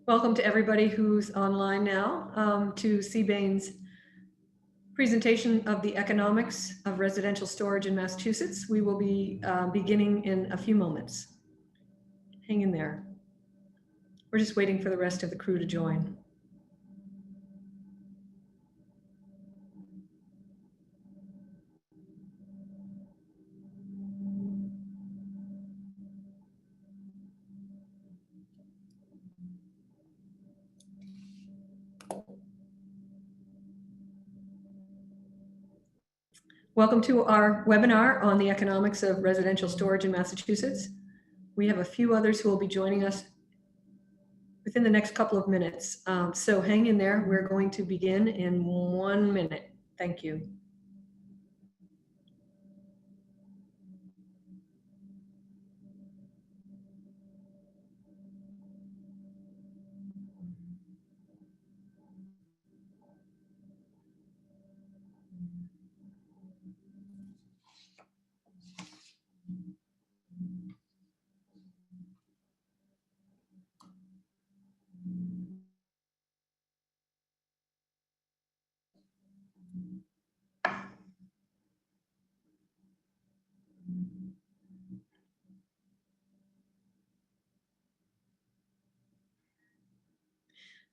Welcome to everybody who's online now to CBAN's presentation of the economics of residential storage in Massachusetts. We will be beginning in a few moments. Hang in there. We're just waiting for the rest of the crew to join. Welcome to our webinar on the economics of residential storage in Massachusetts. We have a few others who will be joining us within the next couple of minutes. So hang in there. We're going to begin in 1 minute. Thank you.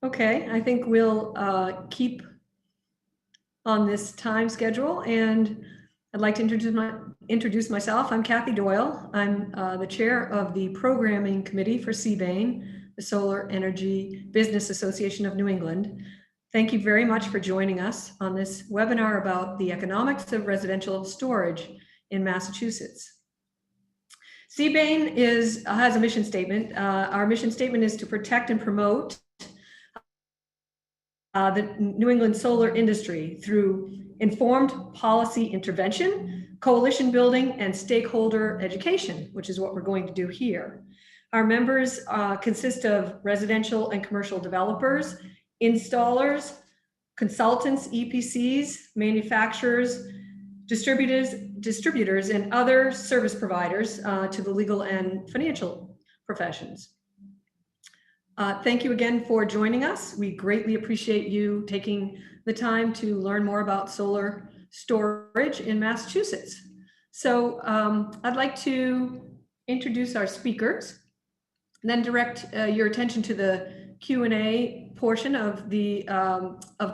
Okay, I think we'll keep on this time schedule, and I'd like to introduce myself. I'm Kathy Doyle. I'm the chair of the programming committee for CBAN, the Solar Energy Business Association of New England. Thank you very much for joining us on this webinar about the economics of residential storage in Massachusetts. CBAN has a mission statement. Our mission statement is to protect and promote the New England solar industry through informed policy intervention, coalition building, and stakeholder education, which is what we're going to do here. Our members consist of residential and commercial developers, installers, consultants, EPCs, manufacturers, distributors, and other service providers to the legal and financial professions. Thank you again for joining us. We greatly appreciate you taking the time to learn more about solar storage in Massachusetts. So I'd like to introduce our speakers, and then direct your attention to the Q&A portion of the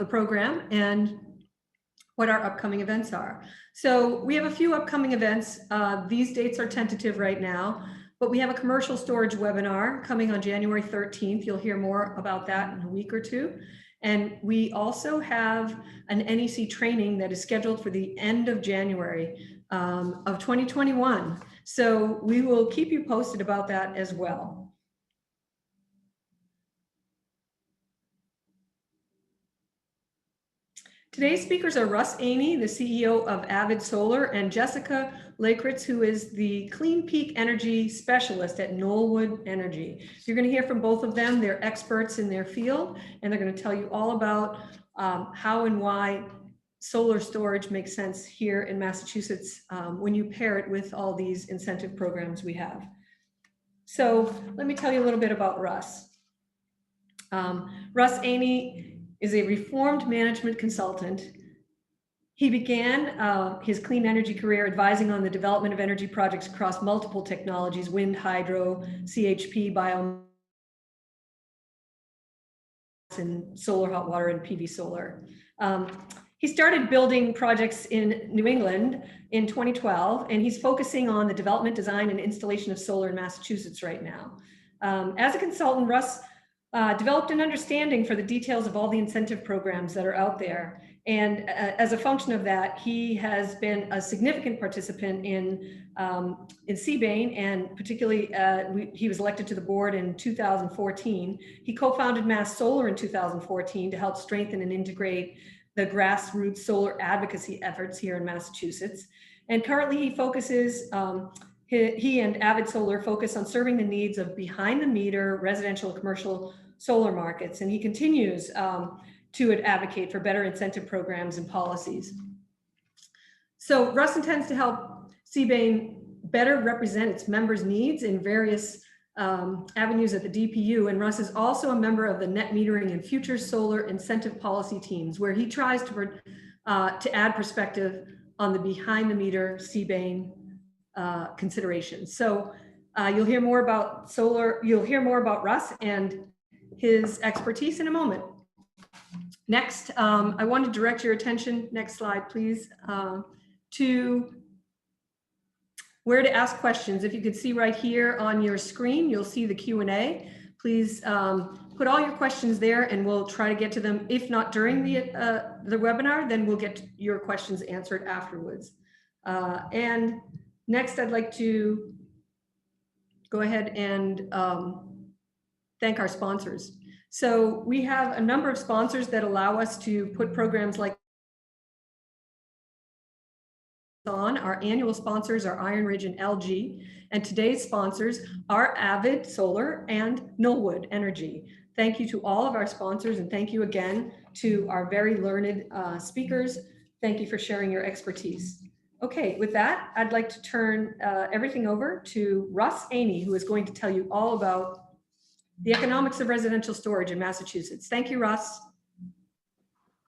program and what our upcoming events are. So we have a few upcoming events. These dates are tentative right now, but we have a commercial storage webinar coming on January 13th. You'll hear more about that in a week or two. And we also have an NEC training that is scheduled for the end of January of 2021. So we will keep you posted about that as well. Today's speakers are Russ Aney, the CEO of Avid Solar, and Jessica Lakritz, who is the Clean Peak Energy Specialist at Knollwood Energy. You're going to hear from both of them. They're experts in their field, and they're going to tell you all about how and why solar storage makes sense here in Massachusetts when you pair it with all these incentive programs we have. So let me tell you a little bit about Russ. Russ Aney is a reformed management consultant. He began his clean energy career advising on the development of energy projects across multiple technologies: wind, hydro, CHP, biomass, and solar, hot water, and PV solar. He started building projects in New England in 2012, and he's focusing on the development, design, and installation of solar in Massachusetts right now. As a consultant, Russ developed an understanding for the details of all the incentive programs that are out there. And as a function of that, he has been a significant participant in CBAN, and particularly he was elected to the board in 2014. He co-founded Mass Solar in 2014 to help strengthen and integrate the grassroots solar advocacy efforts here in Massachusetts. And currently he focuses, he and Avid Solar focus on serving the needs of behind the meter residential and commercial solar markets. And he continues to advocate for better incentive programs and policies. So Russ intends to help CBAN better represent its members' needs in various avenues at the DPU. And Russ is also a member of the net metering and future solar incentive policy teams, where he tries to add perspective on the behind the meter CBANE considerations. So you'll hear more about solar, you'll hear more about Russ and his expertise in a moment. Next, I want to direct your attention, next slide, please, to where to ask questions. If you could see right here on your screen, you'll see the Q&A. Please put all your questions there and we'll try to get to them. If not during the webinar, then we'll get your questions answered afterwards. And next, I'd like to go ahead and thank our sponsors. So we have a number of sponsors that allow us to put programs like on. Our annual sponsors are Iron Ridge and LG, and today's sponsors are Avid Solar and Knollwood Energy. Thank you to all of our sponsors, and thank you again to our very learned speakers. Thank you for sharing your expertise. Okay, with that, I'd like to turn everything over to Russ Aney, who is going to tell you all about the economics of residential storage in Massachusetts. Thank you, Russ.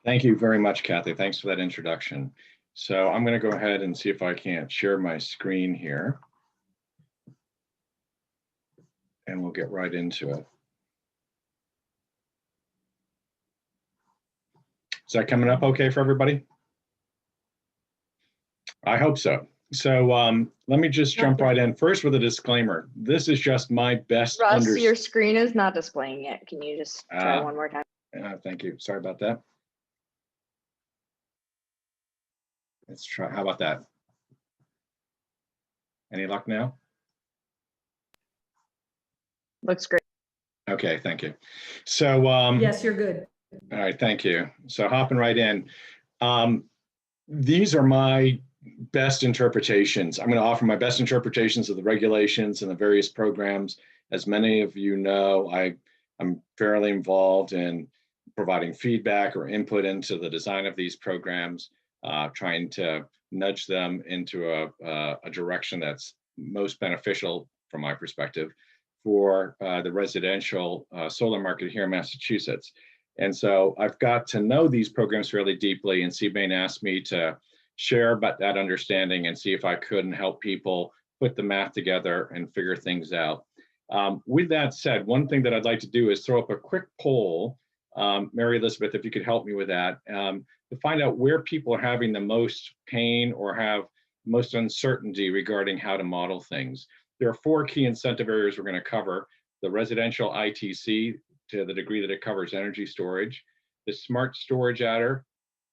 Thank you very much, Kathy. Thanks for that introduction. So I'm going to go ahead and see if I can't share my screen here. And we'll get right into it. Is that coming up okay for everybody? I hope so. So let me just jump right in first with a disclaimer. This is just my best Russ, your screen is not displaying it. Can you just try one more time? Thank you. Sorry about that. Let's try. How about that? Any luck now? Looks great. Okay, thank you. So yes, you're good. All right, thank you. So hopping right in. These are my best interpretations. I'm going to offer my best interpretations of the regulations and the various programs. As many of you know, I'm fairly involved in providing feedback or input into the design of these programs, trying to nudge them into a direction that's most beneficial from my perspective for the residential solar market here in Massachusetts. And so I've got to know these programs fairly deeply, and CBANE asked me to share about that understanding and see if I couldn't help people put the math together and figure things out. With that said, one thing that I'd like to do is throw up a quick poll, Mary Elizabeth, if you could help me with that, to find out where people are having the most pain or have most uncertainty regarding how to model things. There are 4 key incentive areas we're going to cover: the residential ITC to the degree that it covers energy storage, the smart storage adder,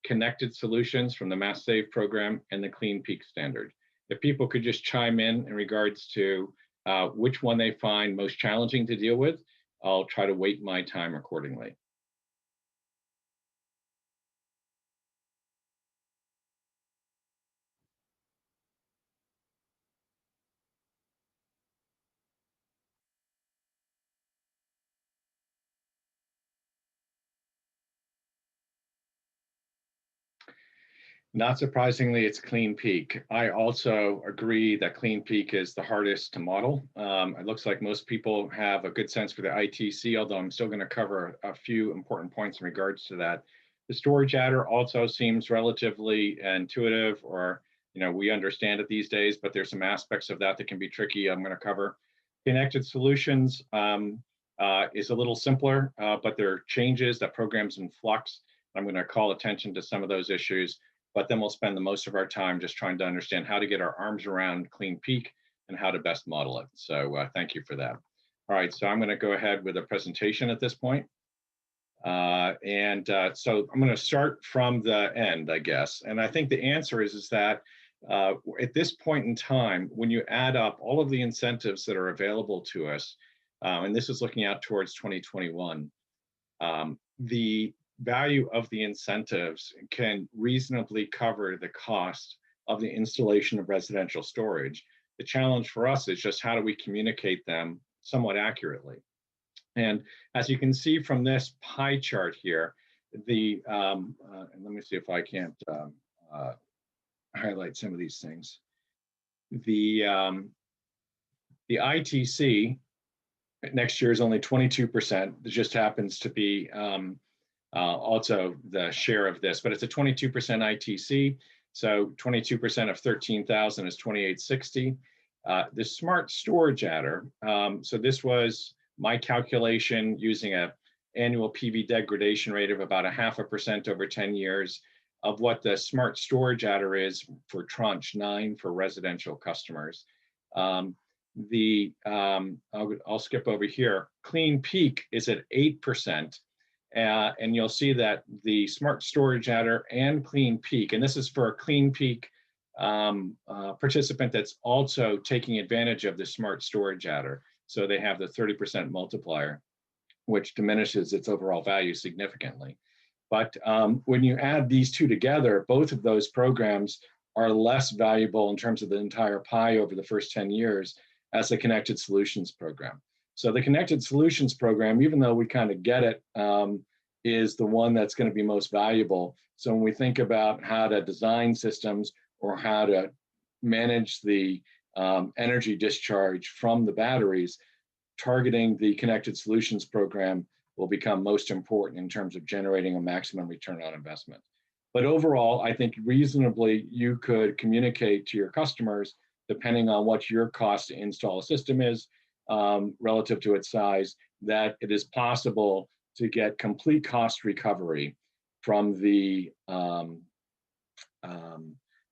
connected solutions from the Mass Save program, and the Clean Peak standard. If people could just chime in regards to which one they find most challenging to deal with, I'll try to weight my time accordingly. Not surprisingly, it's Clean Peak. I also agree that Clean Peak is the hardest to model. It looks like most people have a good sense for the ITC, although I'm still going to cover a few important points in regards to that. The storage adder also seems relatively intuitive, or we understand it these days, but there's some aspects of that that can be tricky. I'm going to cover. Connected solutions is a little simpler, but there are changes, that program's in flux. I'm going to call attention to some of those issues. But then we'll spend the most of our time just trying to understand how to get our arms around Clean Peak and how to best model it. So thank you for that. All right, so I'm going to go ahead with a presentation at this point. So I'm going to start from the end, I guess. And I think the answer is that at this point in time, when you add up all of the incentives that are available to us, and this is looking out towards 2021, the value of the incentives can reasonably cover the cost of the installation of residential storage. The challenge for us is just how do we communicate them somewhat accurately. And as you can see from this pie chart here, and let me see if I can't highlight some of these things. The ITC Next year is only 22%. It just happens to be also the share of this, but it's a 22% ITC. So 22% of 13,000 is 2,860. The smart storage adder. So this was my calculation using a annual PV degradation rate of about 0.5% over 10 years of what the smart storage adder is for tranche 9 for residential customers. I'll skip over here. Clean Peak is at 8%. And you'll see that the smart storage adder and Clean Peak, and this is for a Clean Peak participant that's also taking advantage of the smart storage adder. So they have the 30% multiplier, which diminishes its overall value significantly. But when you add these two together, both of those programs are less valuable in terms of the entire pie over the first 10 years as the Connected Solutions program. So the Connected Solutions program, even though we kind of get it, is the one that's going to be most valuable. So when we think about how to design systems or how to manage the energy discharge from the batteries, targeting the Connected Solutions program will become most important in terms of generating a maximum return on investment. But overall, I think reasonably you could communicate to your customers, depending on what your cost to install a system is relative to its size, that it is possible to get complete cost recovery from the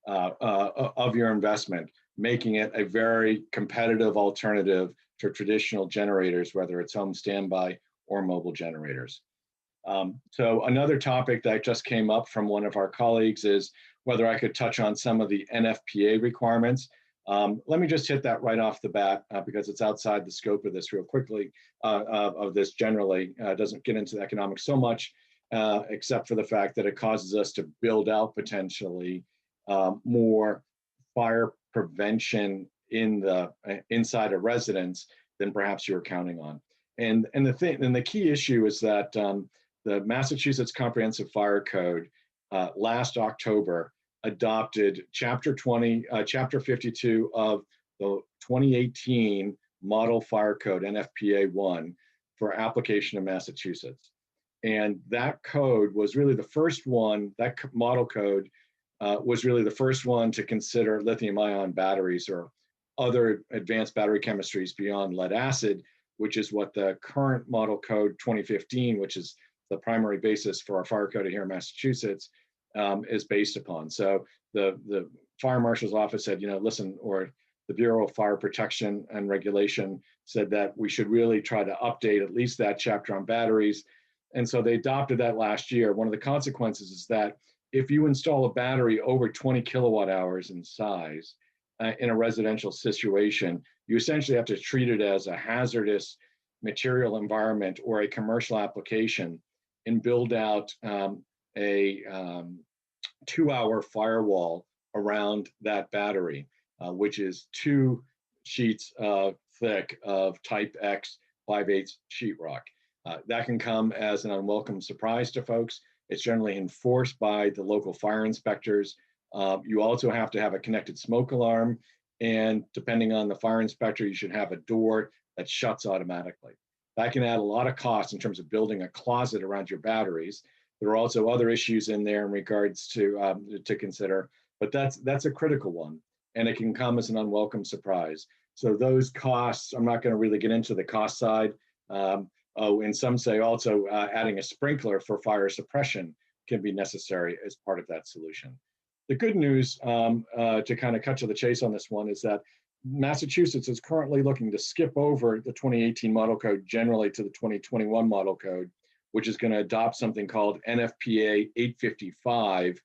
of your investment, making it a very competitive alternative to traditional generators, whether it's home standby or mobile generators. So another topic that just came up from one of our colleagues is whether I could touch on some of the NFPA requirements. Let me just hit that right off the bat because it's outside the scope of this real quickly, of this generally. It doesn't get into the economics so much, except for the fact that it causes us to build out potentially more fire prevention in the inside a residence than perhaps you were counting on. And the key issue is that the Massachusetts Comprehensive Fire Code last October adopted Chapter 52 of the 2018 Model Fire Code, NFPA 1, for application in Massachusetts. And that code was really the first one, that model code was really the first one to consider lithium-ion batteries or other advanced battery chemistries beyond lead acid, which is what the current model code 2015, which is the primary basis for our fire code here in Massachusetts, is based upon. So the fire marshal's office said, listen, or the Bureau of Fire Protection and Regulation said that we should really try to update at least that chapter on batteries. And so they adopted that last year. One of the consequences is that if you install a battery over 20 kilowatt hours in size in a residential situation, you essentially have to treat it as a hazardous material environment or a commercial application and build out a 2-hour firewall around that battery, which is 2 sheets thick of type X 5/8 sheetrock. That can come as an unwelcome surprise to folks. It's generally enforced by the local fire inspectors. You also have to have a connected smoke alarm, and depending on the fire inspector, you should have a door that shuts automatically. That can add a lot of cost in terms of building a closet around your batteries. There are also other issues in there in regards to consider, but that's a critical one, and it can come as an unwelcome surprise. So those costs, I'm not going to really get into the cost side. And some say also adding a sprinkler for fire suppression can be necessary as part of that solution. The good news, to kind of cut to the chase on this one, is that Massachusetts is currently looking to skip over the 2018 model code generally to the 2021 model code, which is going to adopt something called NFPA 855,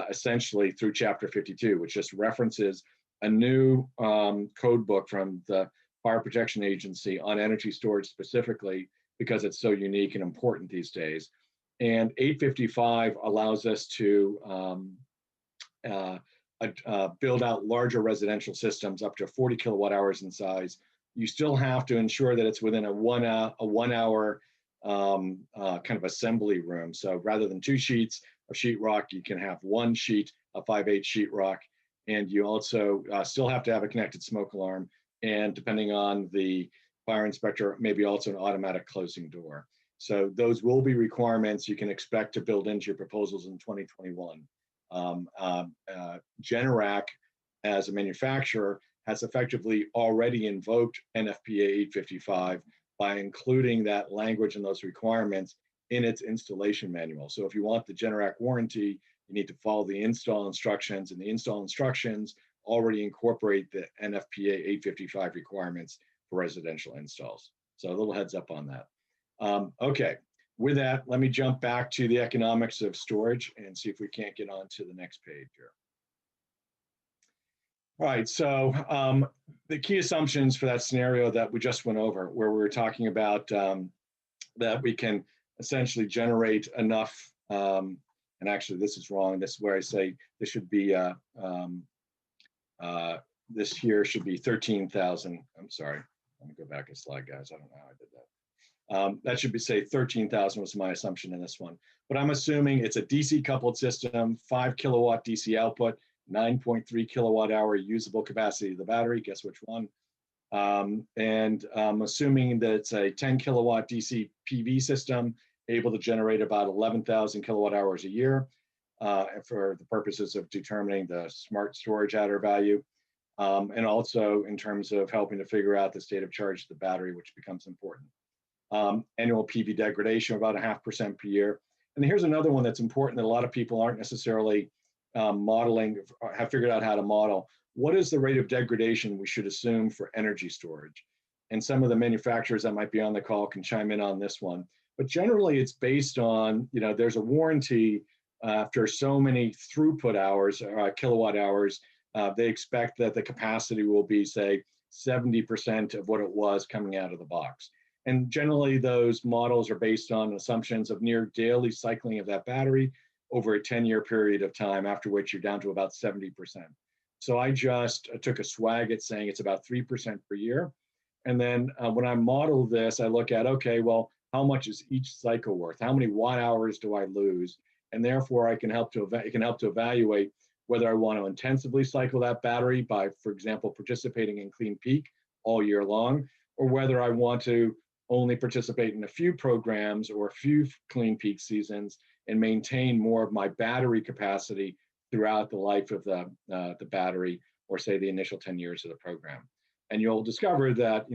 essentially through Chapter 52, which just references a new code book from the Fire Protection Agency on energy storage specifically, because it's so unique and important these days. And 855 allows us to build out larger residential systems up to 40 kilowatt hours in size. You still have to ensure that it's within a one hour kind of assembly room. So rather than 2 sheets of sheetrock, you can have 1 sheet of 5/8 sheetrock. And you also still have to have a connected smoke alarm. And depending on the fire inspector, maybe also an automatic closing door. So those will be requirements you can expect to build into your proposals in 2021. Generac, as a manufacturer, has effectively already invoked NFPA 855 by including that language and those requirements in its installation manual. So if you want the Generac warranty, you need to follow the install instructions, and the install instructions already incorporate the NFPA 855 requirements for residential installs. So a little heads up on that. Okay, with that, let me jump back to the economics of storage and see if we can't get on to the next page here. All right, so the key assumptions for that scenario that we just went over, where we were talking about that we can essentially generate enough, and actually this is wrong, this is where I say this should be, this here should be 13,000, I'm sorry, let me go back a slide, guys, I don't know how I did that. That should be, say, 13,000 was my assumption in this one. But I'm assuming it's a DC coupled system, 5 kilowatt DC output, 9.3 kilowatt hour usable capacity of the battery, guess which one? And I'm assuming that it's a 10 kilowatt DC PV system, able to generate about 11,000 kilowatt hours a year for the purposes of determining the smart storage adder value. And also in terms of helping to figure out the state of charge of the battery, which becomes important. Annual PV degradation of about 0.5% per year. And here's another one that's important that a lot of people aren't necessarily modeling, have figured out how to model. What is the rate of degradation we should assume for energy storage? And some of the manufacturers that might be on the call can chime in on this one. But generally it's based on, there's a warranty after so many throughput hours, kilowatt hours, they expect that the capacity will be, say, 70% of what it was coming out of the box. And generally those models are based on assumptions of near daily cycling of that battery over a 10-year period of time, after which you're down to about 70%. So I just took a swag at saying it's about 3% per year. And then when I model this, I look at, okay, well, how much is each cycle worth? How many watt hours do I lose? And therefore it can help to evaluate whether I want to intensively cycle that battery by, for example, participating in Clean Peak all year long, or whether I want to only participate in a few programs or a few Clean Peak seasons and maintain more of my battery capacity throughout the life of the battery, or say the initial 10 years of the program. And you'll discover that,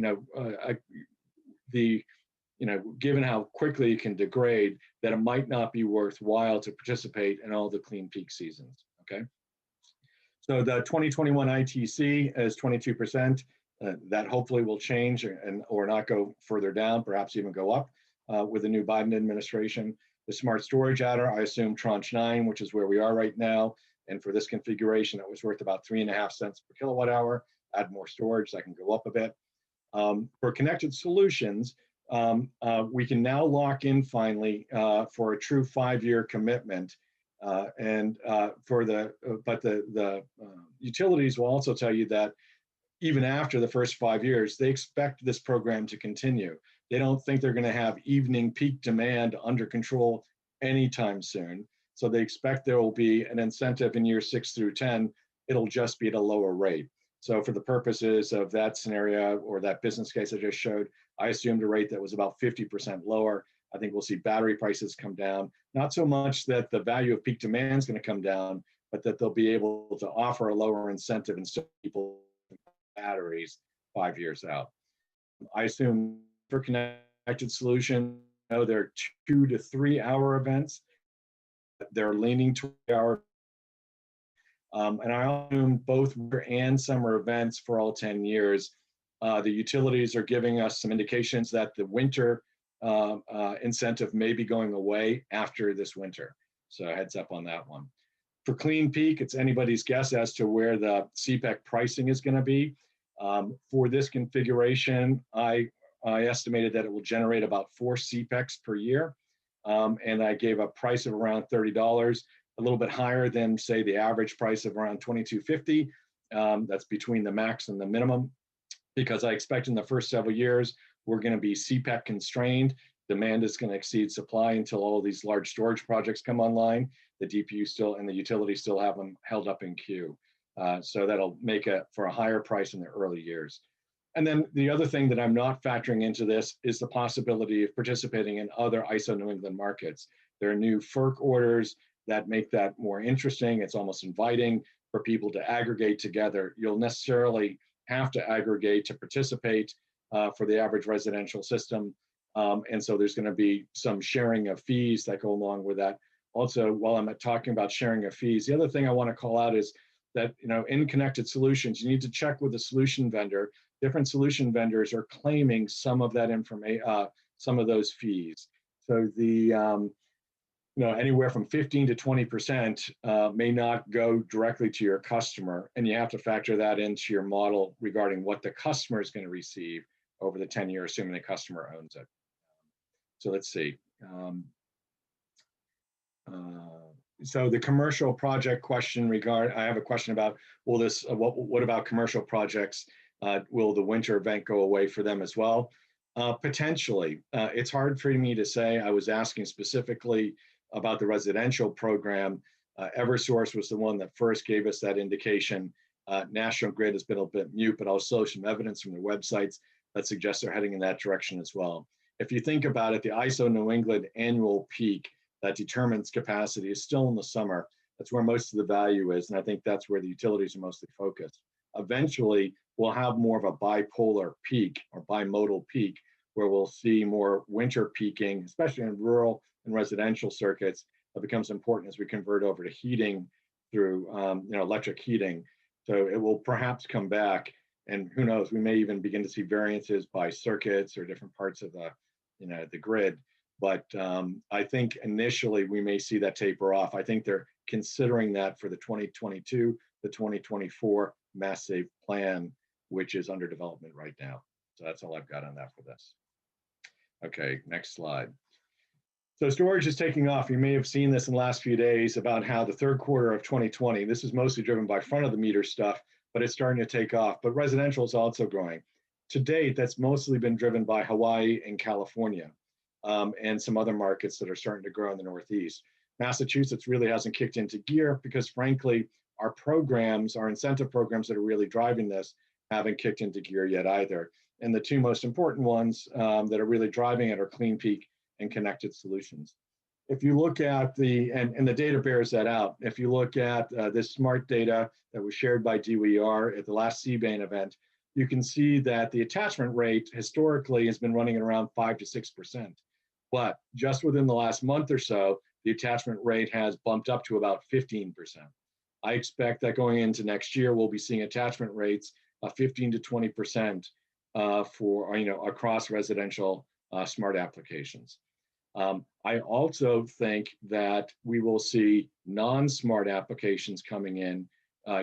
given how quickly it can degrade, that it might not be worthwhile to participate in all the Clean Peak seasons, okay? So the 2021 ITC is 22%. That hopefully will change or not go further down, perhaps even go up with the new Biden administration. The smart storage adder, I assume tranche 9, which is where we are right now. And for this configuration, it was worth about 3.5 cents per kilowatt hour. Add more storage, that can go up a bit. For connected solutions, we can now lock in finally for a true 5-year commitment. But the utilities will also tell you that even after the first 5 years, they expect this program to continue. They don't think they're going to have evening peak demand under control anytime soon. So they expect there will be an incentive in years 6 through 10. It'll just be at a lower rate. So for the purposes of that scenario or that business case I just showed, I assumed a rate that was about 50% lower. I think we'll see battery prices come down. Not so much that the value of peak demand is going to come down, but that they'll be able to offer a lower incentive and still people batteries 5 years out. I assume for connected solution, they're 2 to 3 hour events. They're leaning to hour. And I assume both winter and summer events for all 10 years. The utilities are giving us some indications that the winter incentive may be going away after this winter. So heads up on that one. For Clean Peak, it's anybody's guess as to where the CPEC pricing is going to be. For this configuration, I estimated that it will generate about 4 CPECs per year. And I gave a price of around $30, a little bit higher than, say, the average price of around $22.50. That's between the max and the minimum, because I expect in the first several years, we're going to be CPEC constrained. Demand is going to exceed supply until all of these large storage projects come online. The DPU still and the utility still have them held up in queue. So that'll make it for a higher price in the early years. And then the other thing that I'm not factoring into this is the possibility of participating in other ISO New England markets. There are new FERC orders that make that more interesting. It's almost inviting for people to aggregate together. You'll necessarily have to aggregate to participate for the average residential system. And so there's going to be some sharing of fees that go along with that. Also, while I'm talking about sharing of fees, the other thing I want to call out is that, in connected solutions, you need to check with the solution vendor. Different solution vendors are claiming some of that information, some of those fees. So the anywhere from 15 to 20% may not go directly to your customer, and you have to factor that into your model regarding what the customer is going to receive over the 10 years, assuming the customer owns it. So let's see. So the commercial project question I have a question about, will this, what about commercial projects? Will the winter event go away for them as well? Potentially. It's hard for me to say. I was asking specifically about the residential program. Eversource was the one that first gave us that indication. National Grid has been a bit mute, but also some evidence from their websites that suggests they're heading in that direction as well. If you think about it, the ISO New England annual peak that determines capacity is still in the summer. That's where most of the value is, and I think that's where the utilities are mostly focused. Eventually, we'll have more of a bipolar peak or bimodal peak, where we'll see more winter peaking, especially in rural and residential circuits. That becomes important as we convert over to heating through electric heating. So it will perhaps come back, and who knows, we may even begin to see variances by circuits or different parts of the grid. But I think initially we may see that taper off. I think they're considering that for the 2022 to 2024 Mass Save plan, which is under development right now. So that's all I've got on that for this. Okay, next slide. So storage is taking off. You may have seen this in the last few days about how the third quarter of 2020, this is mostly driven by front of the meter stuff, but it's starting to take off. But residential is also growing. To date, that's mostly been driven by Hawaii and California. And some other markets that are starting to grow in the Northeast. Massachusetts really hasn't kicked into gear because, frankly, our programs, our incentive programs that are really driving this, haven't kicked into gear yet either. And the two most important ones that are really driving it are CleanPeak and Connected Solutions. If you look at and the data bears that out, if you look at this smart data that was shared by DWR at the last CBAN event, you can see that the attachment rate historically has been running at around 5 to 6%. But just within the last month or so, the attachment rate has bumped up to about 15%. I expect that going into next year, we'll be seeing attachment rates of 15 to 20% for across residential smart applications. I also think that we will see non-smart applications coming in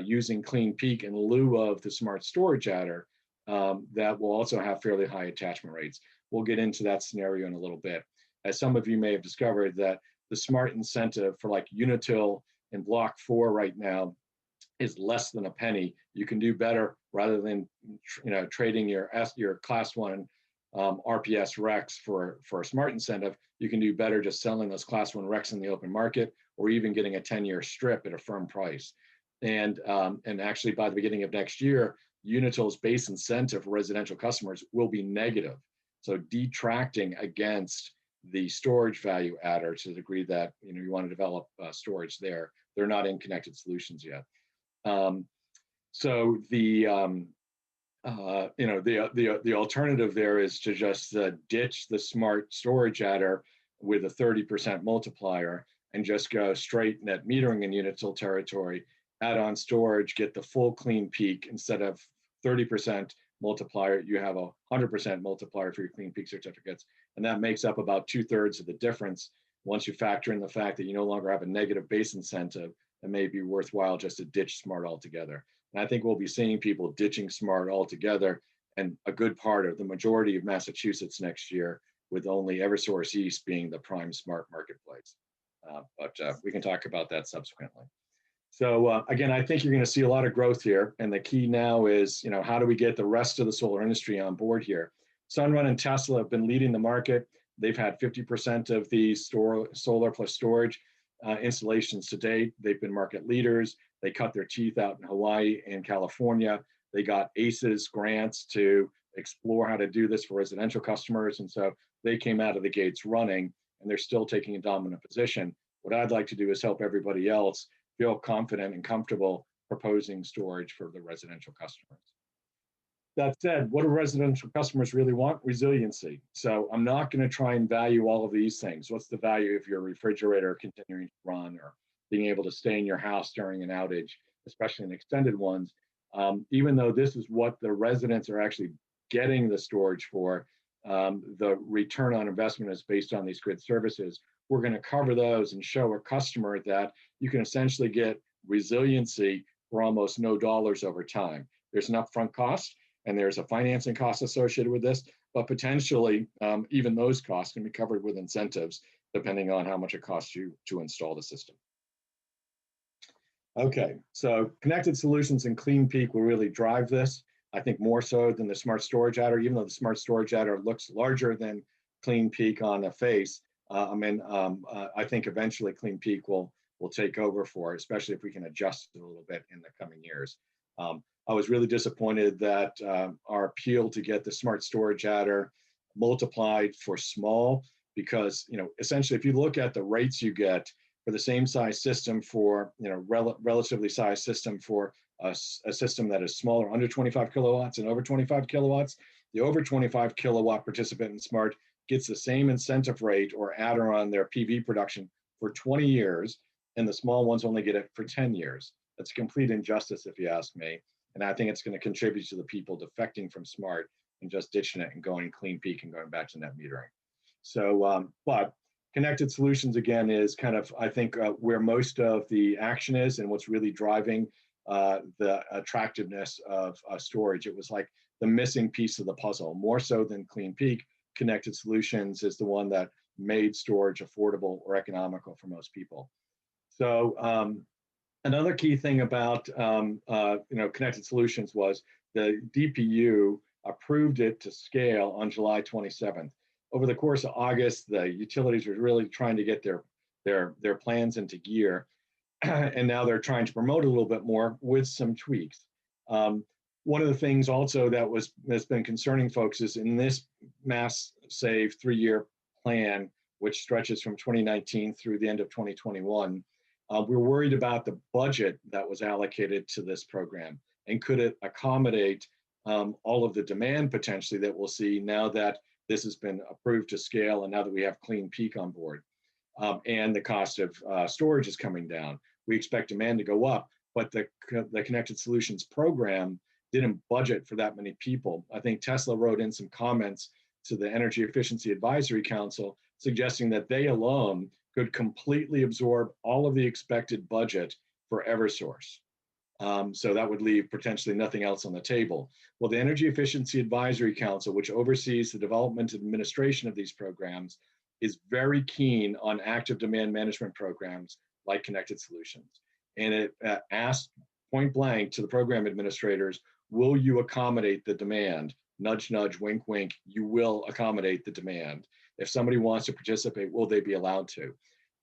using CleanPeak in lieu of the smart storage adder that will also have fairly high attachment rates. We'll get into that scenario in a little bit. As some of you may have discovered, that the smart incentive for like Unitil in Block 4 right now is less than a penny. You can do better rather than trading your Class 1 RPS RECs for a smart incentive. You can do better just selling those Class 1 RECs in the open market, or even getting a 10-year strip at a firm price. And actually, by the beginning of next year, Unitil's base incentive for residential customers will be negative. So detracting against the storage value adder to the degree that you want to develop storage there. They're not in Connected Solutions yet. So the alternative there is to just ditch the smart storage adder with a 30% multiplier and just go straight net metering in Unitil territory, add on storage, get the full CleanPeak. Instead of 30% multiplier, you have a 100% multiplier for your CleanPeak certificates. And that makes up about 2/3 of the difference. Once you factor in the fact that you no longer have a negative base incentive, it may be worthwhile just to ditch smart altogether. And I think we'll be seeing people ditching smart altogether, and a good part of the majority of Massachusetts next year, with only Eversource East being the prime smart marketplace. But we can talk about that subsequently. So again, I think you're going to see a lot of growth here. And the key now is, how do we get the rest of the solar industry on board here? Sunrun and Tesla have been leading the market. They've had 50% of the solar plus storage installations to date. They've been market leaders. They cut their teeth out in Hawaii and California. They got ACES grants to explore how to do this for residential customers. And so they came out of the gates running, and they're still taking a dominant position. What I'd like to do is help everybody else feel confident and comfortable proposing storage for the residential customers. That said, what do residential customers really want? Resiliency. So I'm not going to try and value all of these things. What's the value of your refrigerator continuing to run, or being able to stay in your house during an outage, especially in extended ones? Even though this is what the residents are actually getting the storage for, the return on investment is based on these grid services. We're going to cover those and show a customer that you can essentially get resiliency for almost no dollars over time. There's an upfront cost, and there's a financing cost associated with this, but potentially even those costs can be covered with incentives depending on how much it costs you to install the system. Okay, so connected solutions and Clean Peak will really drive this. I think more so than the Smart Storage Adder, even though the Smart Storage Adder looks larger than Clean Peak on the face. I think eventually Clean Peak will take over for it, especially if we can adjust it a little bit in the coming years. I was really disappointed that our appeal to get the Smart Storage Adder multiplied for small, because essentially if you look at the rates you get for the same size system for relatively sized system for a system that is smaller, under 25 kilowatts and over 25 kilowatts, the over 25 kilowatt participant in Smart gets the same incentive rate or adder on their PV production for 20 years, and the small ones only get it for 10 years. That's a complete injustice, if you ask me. And I think it's going to contribute to the people defecting from Smart and just ditching it and going Clean Peak and going back to net metering. So, but connected solutions, again, is kind of, I think, where most of the action is and what's really driving the attractiveness of storage. It was like the missing piece of the puzzle. More so than Clean Peak, connected solutions is the one that made storage affordable or economical for most people. So another key thing about connected solutions was the DPU approved it to scale on July 27th. Over the course of August, the utilities were really trying to get their plans into gear, and now they're trying to promote a little bit more with some tweaks. One of the things also that's been concerning folks is in this Mass Save 3-year plan, which stretches from 2019 through the end of 2021, we're worried about the budget that was allocated to this program, and could it accommodate all of the demand potentially that we'll see now that this has been approved to scale, and now that we have Clean Peak on board, and the cost of storage is coming down. We expect demand to go up, but the Connected Solutions program didn't budget for that many people. I think Tesla wrote in some comments to the Energy Efficiency Advisory Council suggesting that they alone could completely absorb all of the expected budget for Eversource. So that would leave potentially nothing else on the table. Well, the Energy Efficiency Advisory Council, which oversees the development and administration of these programs, is very keen on active demand management programs like Connected Solutions. And it asked point blank to the program administrators, will you accommodate the demand? Nudge, nudge, wink, wink, you will accommodate the demand. If somebody wants to participate, will they be allowed to?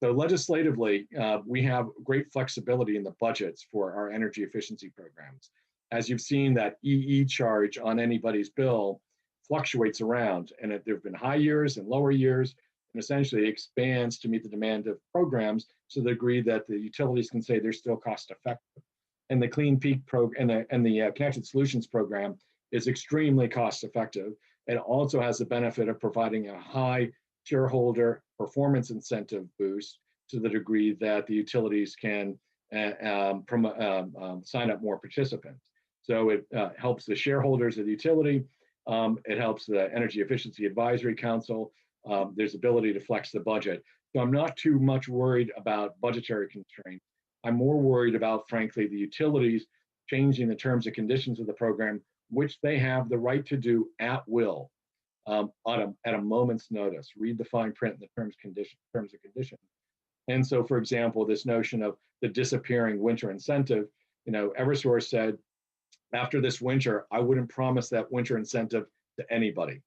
So legislatively, we have great flexibility in the budgets for our energy efficiency programs. As you've seen, that EE charge on anybody's bill fluctuates around, and there have been high years and lower years, and essentially expands to meet the demand of programs to the degree that the utilities can say they're still cost effective. And the Clean Peak program and the Connected Solutions program is extremely cost effective. It also has the benefit of providing a high shareholder performance incentive boost to the degree that the utilities can sign up more participants. So it helps the shareholders of the utility. It helps the Energy Efficiency Advisory Council. There's ability to flex the budget. So I'm not too much worried about budgetary constraints. I'm more worried about, frankly, the utilities changing the terms and conditions of the program, which they have the right to do at will, at a moment's notice. Read the fine print in the terms and conditions. And so, for example, this notion of the disappearing winter incentive, Eversource said, after this winter, I wouldn't promise that winter incentive to anybody.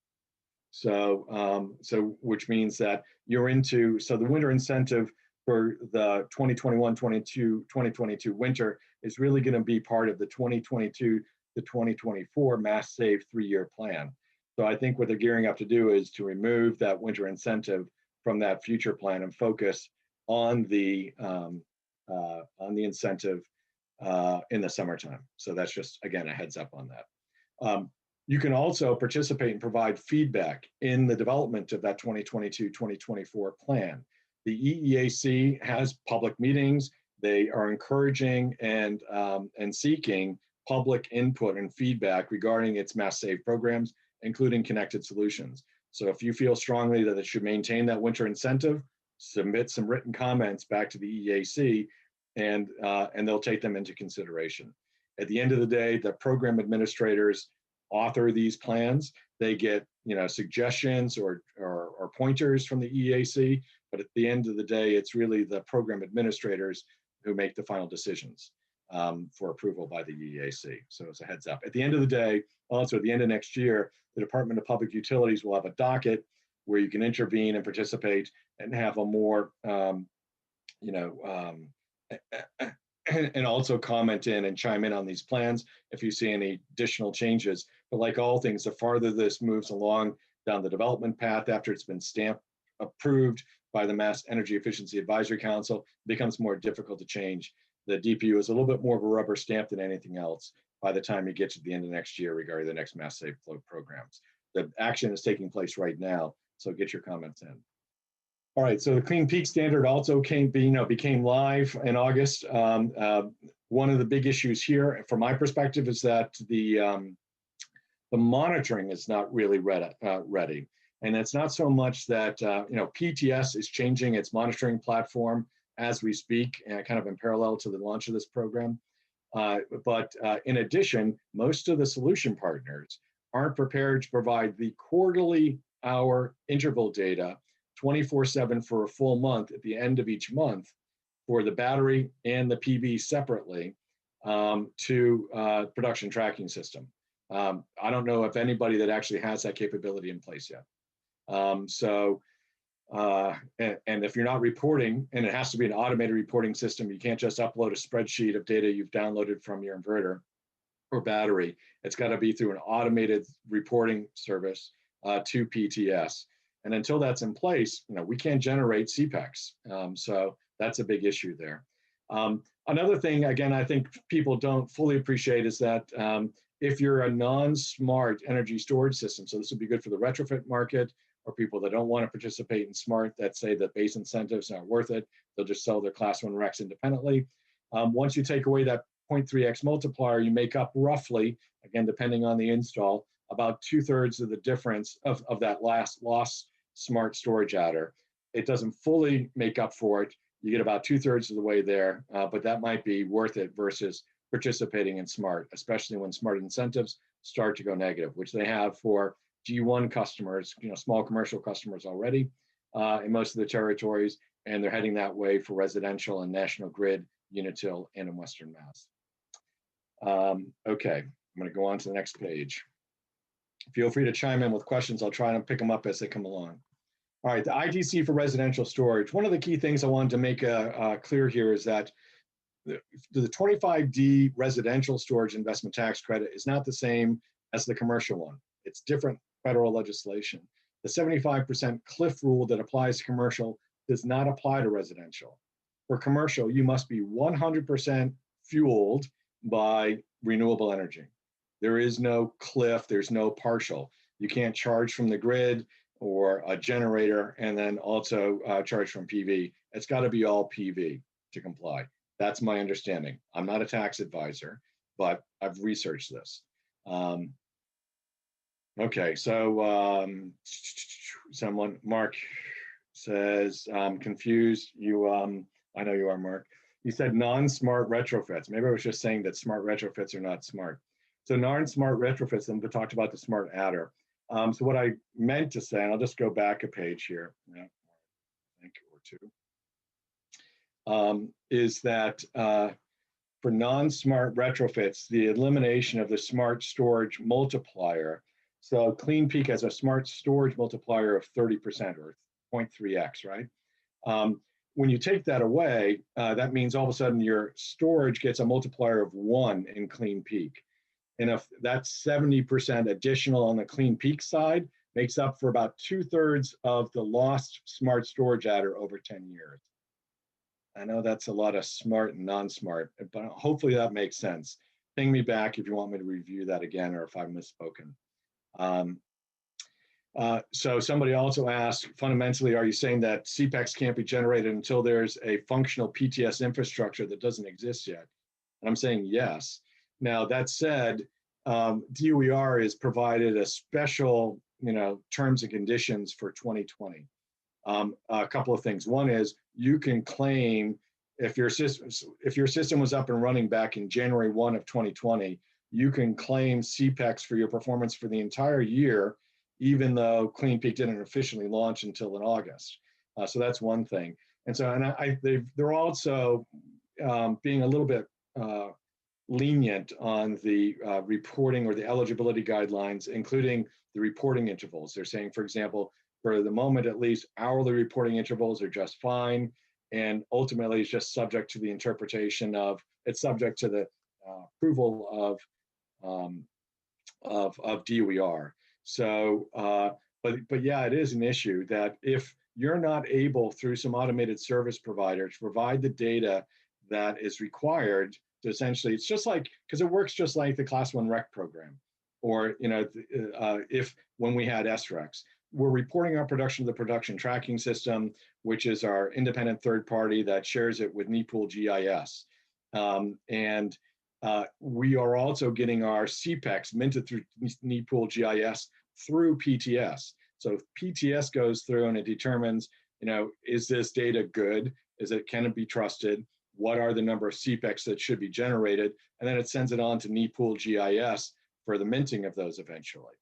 So, which means that so the winter incentive for the 2021-22 winter is really going to be part of the the 2024 Mass Save 3-year plan. So I think what they're gearing up to do is to remove that winter incentive from that future plan and focus on the incentive in the summertime. So that's just, again, a heads up on that. You can also participate and provide feedback in the development of that 2022-2024 plan. The EEAC has public meetings. They are encouraging and seeking public input and feedback regarding its Mass Save programs, including connected solutions. So if you feel strongly that it should maintain that winter incentive, submit some written comments back to the EEAC, and they'll take them into consideration. At the end of the day, the program administrators author these plans. They get, suggestions or pointers from the EEAC, but at the end of the day, it's really the program administrators who make the final decisions for approval by the EEAC. So it's a heads up. At the end of the day, also at the end of next year, the Department of Public Utilities will have a docket where you can intervene and participate and have a more, and also comment in and chime in on these plans if you see any additional changes. But like all things, the farther this moves along down the development path after it's been approved by the Mass Energy Efficiency Advisory Council, it becomes more difficult to change. The DPU is a little bit more of a rubber stamp than anything else by the time you get to the end of next year regarding the next Mass Save Flow programs. The action is taking place right now, so get your comments in. All right, so the Clean Peak standard also became live in August. One of the big issues here, from my perspective, is that the monitoring is not really ready. And it's not so much that, PTS is changing its monitoring platform as we speak, kind of in parallel to the launch of this program. But in addition, most of the solution partners aren't prepared to provide the quarterly hour interval data 24/7 for a full month at the end of each month for the battery and the PV separately to production tracking system. I don't know if anybody that actually has that capability in place yet. And if you're not reporting, and it has to be an automated reporting system, you can't just upload a spreadsheet of data you've downloaded from your inverter or battery. It's got to be through an automated reporting service to PTS. And until that's in place, we can't generate CPECs. So that's a big issue there. Another thing, again, I think people don't fully appreciate is that if you're a non-smart energy storage system, so this would be good for the retrofit market or people that don't want to participate in smart, that say that base incentives aren't worth it, they'll just sell their class 1 RECs independently. Once you take away that 0.3x multiplier, you make up roughly, again, depending on the install, about 2/3 of the difference of that last lost smart storage adder. It doesn't fully make up for it. You get about 2/3 of the way there, but that might be worth it versus participating in smart, especially when smart incentives start to go negative, which they have for G1 customers, small commercial customers already in most of the territories, and they're heading that way for residential and National Grid, Unitil, and in Western Mass. Okay, I'm going to go on to the next page. Feel free to chime in with questions. I'll try and pick them up as they come along. All right, the ITC for residential storage. One of the key things I wanted to make clear here is that the 25D residential storage investment tax credit is not the same as the commercial one. It's different federal legislation. The 75% cliff rule that applies to commercial does not apply to residential. For commercial, you must be 100% fueled by renewable energy. There is no cliff, there's no partial. You can't charge from the grid or a generator and then also charge from PV. It's got to be all PV to comply. That's my understanding. I'm not a tax advisor, but I've researched this. Okay, so someone, Mark says, I'm confused. I know you are, Mark. You said non-smart retrofits. Maybe I was just saying that smart retrofits are not smart. So non-smart retrofits, and we talked about the smart adder. So what I meant to say, and I'll just go back a page here, I think, or two, is that for non-smart retrofits, the elimination of the smart storage multiplier. So Clean Peak has a smart storage multiplier of 30% or 0.3x, right? When you take that away, that means all of a sudden your storage gets a multiplier of 1 in Clean Peak. And if that's 70% additional on the Clean Peak side, makes up for about 2/3 of the lost smart storage adder over 10 years. I know that's a lot of smart and non-smart, but hopefully that makes sense. Ping me back if you want me to review that again or if I've misspoken. So somebody also asked, fundamentally, are you saying that CPEX can't be generated until there's a functional PTS infrastructure that doesn't exist yet? And I'm saying yes. Now, that said, DOER has provided a special, terms and conditions for 2020. A couple of things. One is you can claim if your system was up and running back in January 1 of 2020, you can claim CPEX for your performance for the entire year, even though Clean Peak didn't officially launch until in August. So that's one thing. And so, they're also being a little bit lenient on the reporting or the eligibility guidelines, including the reporting intervals. They're saying, for example, for the moment at least, hourly reporting intervals are just fine, and ultimately it's just subject to the interpretation of, it's subject to the approval of DOER. So, but yeah, it is an issue that if you're not able through some automated service provider to provide the data that is required to essentially, it's just like, because it works just like the Class 1 REC program, or if when we had SRECs, we're reporting our production to the production tracking system, which is our independent third party that shares it with NEPOOL GIS. We are also getting our CPEX minted through NEPOOL GIS through PTS. So if PTS goes through and it determines, is this data good? Can it be trusted? What are the number of CPEX that should be generated? And then it sends it on to NEPOOL GIS for the minting of those eventually.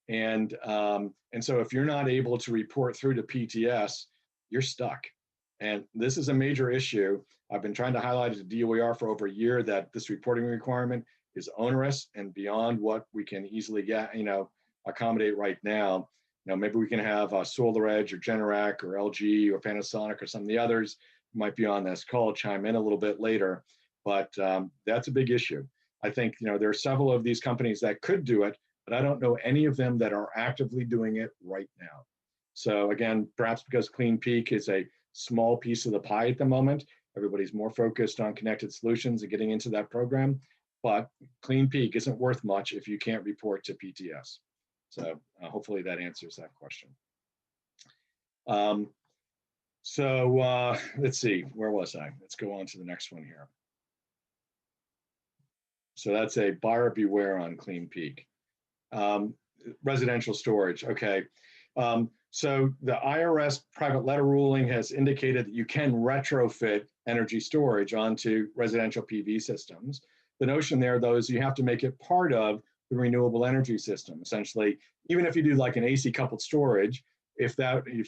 And so if you're not able to report through to PTS, you're stuck. And this is a major issue. I've been trying to highlight it to DOER for over a year that this reporting requirement is onerous and beyond what we can easily get, accommodate right now. Maybe we can have SolarEdge or Generac or LG or Panasonic or some of the others who might be on this call chime in a little bit later, but that's a big issue. I think, there are several of these companies that could do it, but I don't know any of them that are actively doing it right now. So again, perhaps because Clean Peak is a small piece of the pie at the moment, everybody's more focused on connected solutions and getting into that program, but Clean Peak isn't worth much if you can't report to PTS. So hopefully that answers that question. Let's see, where was I? Let's go on to the next one here. So that's a buyer beware on Clean Peak. Residential storage, okay. So the IRS private letter ruling has indicated that you can retrofit energy storage onto residential PV systems. The notion there, though, is you have to make it part of the renewable energy system. Essentially, even if you do like an AC coupled storage, if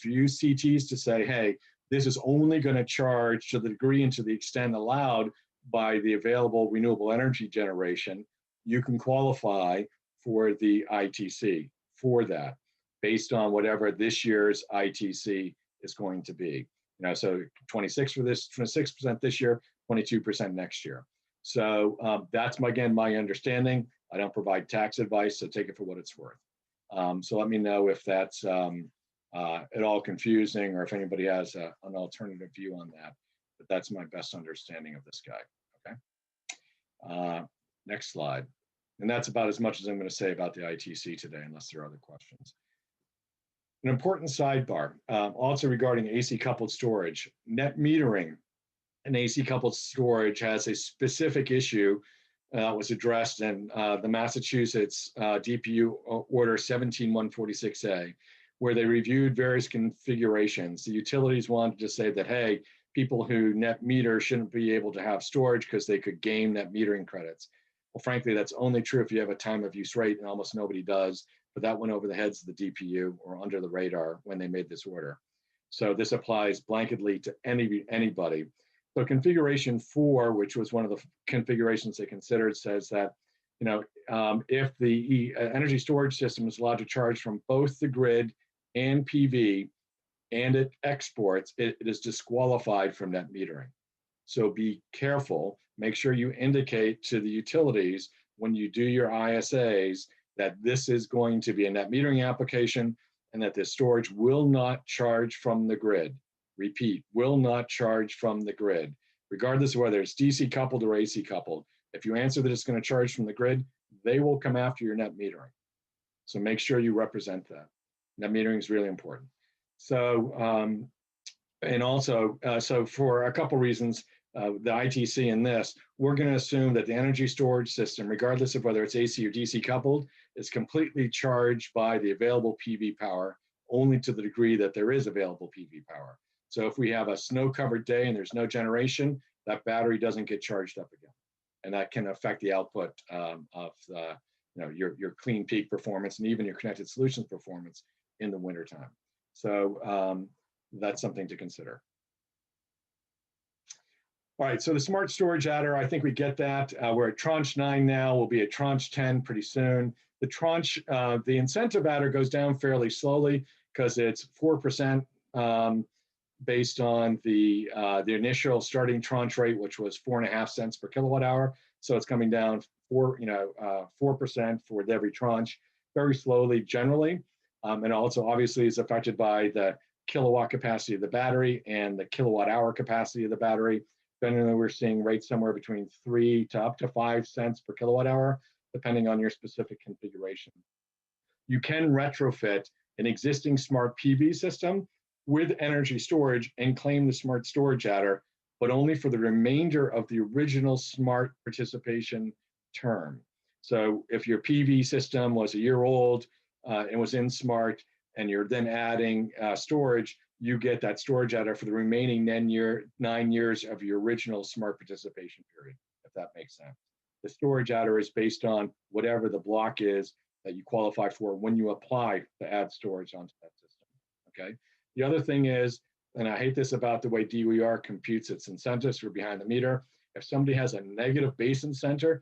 you use CTs to say, hey, this is only going to charge to the degree and to the extent allowed by the available renewable energy generation, you can qualify for the ITC for that, based on whatever this year's ITC is going to be. So 26% this year, 22% next year. So that's again my understanding. I don't provide tax advice, so take it for what it's worth. So let me know if that's at all confusing or if anybody has an alternative view on that. But that's my best understanding of this guy. Okay. Next slide. And that's about as much as I'm going to say about the ITC today, unless there are other questions. An important sidebar, also regarding AC coupled storage. Net metering and AC coupled storage has a specific issue was addressed in the Massachusetts DPU Order 17146A, where they reviewed various configurations. The utilities wanted to say that, hey, people who net meter shouldn't be able to have storage because they could gain net metering credits. Well, frankly, that's only true if you have a time of use rate, and almost nobody does. But that went over the heads of the DPU or under the radar when they made this order. So this applies blanketly to anybody. So configuration 4, which was one of the configurations they considered, says that if the energy storage system is allowed to charge from both the grid and PV, and it exports, it is disqualified from net metering. So be careful. Make sure you indicate to the utilities when you do your ISAs that this is going to be a net metering application and that this storage will not charge from the grid. Repeat, will not charge from the grid, regardless of whether it's DC coupled or AC coupled. If you answer that it's going to charge from the grid, they will come after your net metering. So make sure you represent that. Net metering is really important. So, and also, so for a couple reasons, the ITC in this, we're going to assume that the energy storage system, regardless of whether it's AC or DC coupled, is completely charged by the available PV power, only to the degree that there is available PV power. So if we have a snow-covered day and there's no generation, that battery doesn't get charged up again. And that can affect the output of the, your clean peak performance and even your connected solutions performance in the wintertime. So that's something to consider. All right, so the smart storage adder, I think we get that. We're at tranche 9 now. We'll be at tranche 10 pretty soon. The tranche, the incentive adder goes down fairly slowly because it's 4% based on the initial starting tranche rate, which was 4.5 cents per kilowatt hour. So it's coming down 4% for every tranche, very slowly generally, and also obviously is affected by the kilowatt capacity of the battery and the kilowatt hour capacity of the battery. Generally, we're seeing rates somewhere between 3 to up to 5 cents per kilowatt hour, depending on your specific configuration. You can retrofit an existing smart PV system with energy storage and claim the smart storage adder, but only for the remainder of the original smart participation term. So if your PV system was a year old and was in smart, and you're then adding storage, you get that storage adder for the remaining 9 years of your original smart participation period, if that makes sense. The storage adder is based on whatever the block is that you qualify for when you apply to add storage onto that system, okay? The other thing is, and I hate this about the way DOER computes its incentives for behind the meter, if somebody has a negative base incentive,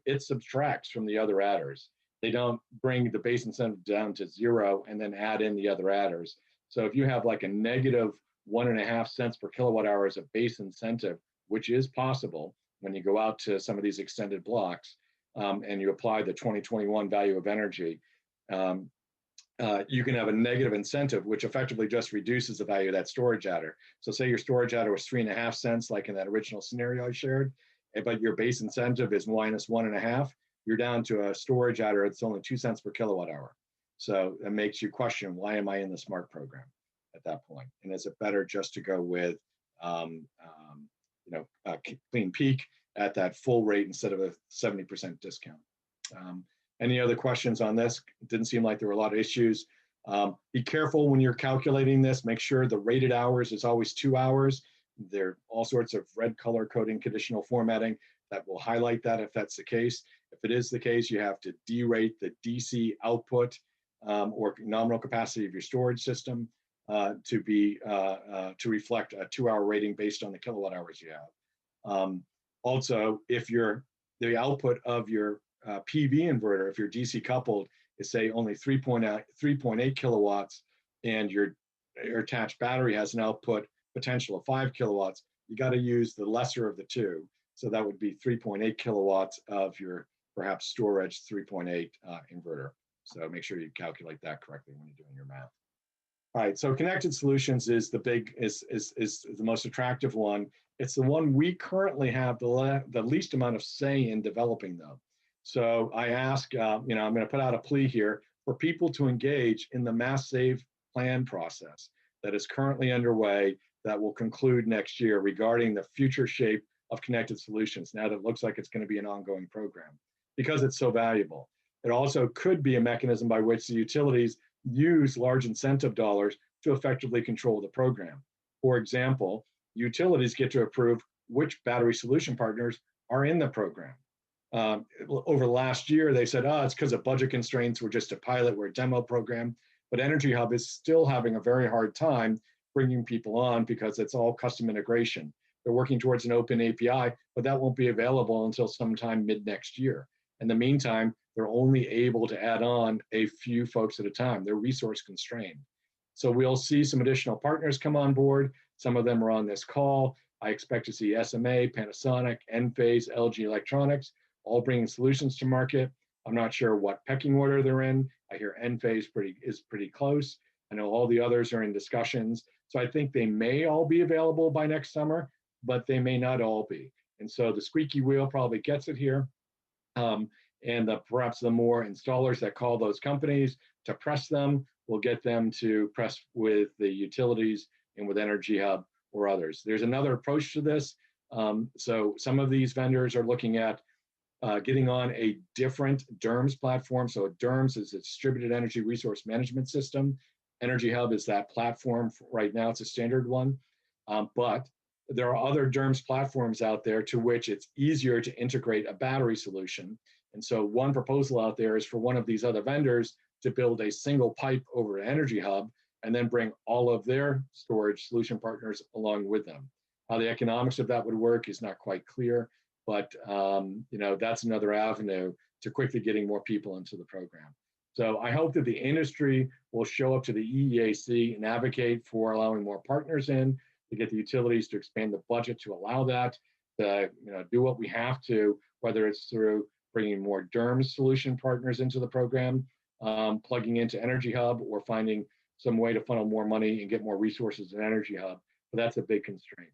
it subtracts from the other adders. They don't bring the base incentive down to 0 and then add in the other adders. So if you have like a negative 1.5 cents per kilowatt hour as a base incentive, which is possible when you go out to some of these extended blocks and you apply the 2021 value of energy, you can have a negative incentive, which effectively just reduces the value of that storage adder. So say your storage adder was 3.5 cents, like in that original scenario I shared, but your base incentive is minus 1.5, you're down to a storage adder, it's only 2 cents per kilowatt hour. So it makes you question, why am I in the SMART program at that point? And is it better just to go with, Clean Peak at that full rate instead of a 70% discount? Any other questions on this? It didn't seem like there were a lot of issues. Be careful when you're calculating this. Make sure the rated hours is always 2 hours. There are all sorts of red color coding conditional formatting that will highlight that if that's the case. If it is the case, you have to derate the DC output or nominal capacity of your storage system to reflect a 2-hour rating based on the kilowatt hours you have. Also, if the output of your PV inverter, if you're DC coupled, is say only 3.8 kilowatts and your attached battery has an output potential of 5 kilowatts, you got to use the lesser of the two. So that would be 3.8 kilowatts of your perhaps storage 3.8 inverter. So make sure you calculate that correctly when you're doing your math. All right, so connected solutions is the most attractive one. It's the one we currently have the least amount of say in developing though. So I ask, I'm going to put out a plea here for people to engage in the Mass Save plan process that is currently underway that will conclude next year regarding the future shape of connected solutions. Now that it looks like it's going to be an ongoing program because it's so valuable. It also could be a mechanism by which the utilities use large incentive dollars to effectively control the program. For example, utilities get to approve which battery solution partners are in the program. Over the last year, they said, it's because of budget constraints, we're just a pilot, we're a demo program. But Energy Hub is still having a very hard time bringing people on because it's all custom integration. They're working towards an open API, but that won't be available until sometime mid next year. In the meantime, they're only able to add on a few folks at a time. They're resource constrained. So we'll see some additional partners come on board. Some of them are on this call. I expect to see SMA, Panasonic, Enphase, LG Electronics. all bringing solutions to market. I'm not sure what pecking order they're in. I hear Enphase is pretty close. I know all the others are in discussions. So I think they may all be available by next summer, but they may not all be. And so the squeaky wheel probably gets it here. And perhaps the more installers that call those companies to press them will get them to press with the utilities and with Energy Hub or others. There's another approach to this. So some of these vendors are looking at getting on a different DERMS platform. So DERMS is a distributed energy resource management system. Energy Hub is that platform. Right now, it's a standard one. But there are other DERMS platforms out there to which it's easier to integrate a battery solution. And so one proposal out there is for one of these other vendors to build a single pipe over to Energy Hub and then bring all of their storage solution partners along with them. How the economics of that would work is not quite clear, but that's another avenue to quickly getting more people into the program. So I hope that the industry will show up to the EEAC and advocate for allowing more partners in, to get the utilities to expand the budget to allow that, to do what we have to, whether it's through bringing more DERMS solution partners into the program, plugging into Energy Hub, or finding some way to funnel more money and get more resources in Energy Hub. But that's a big constraint.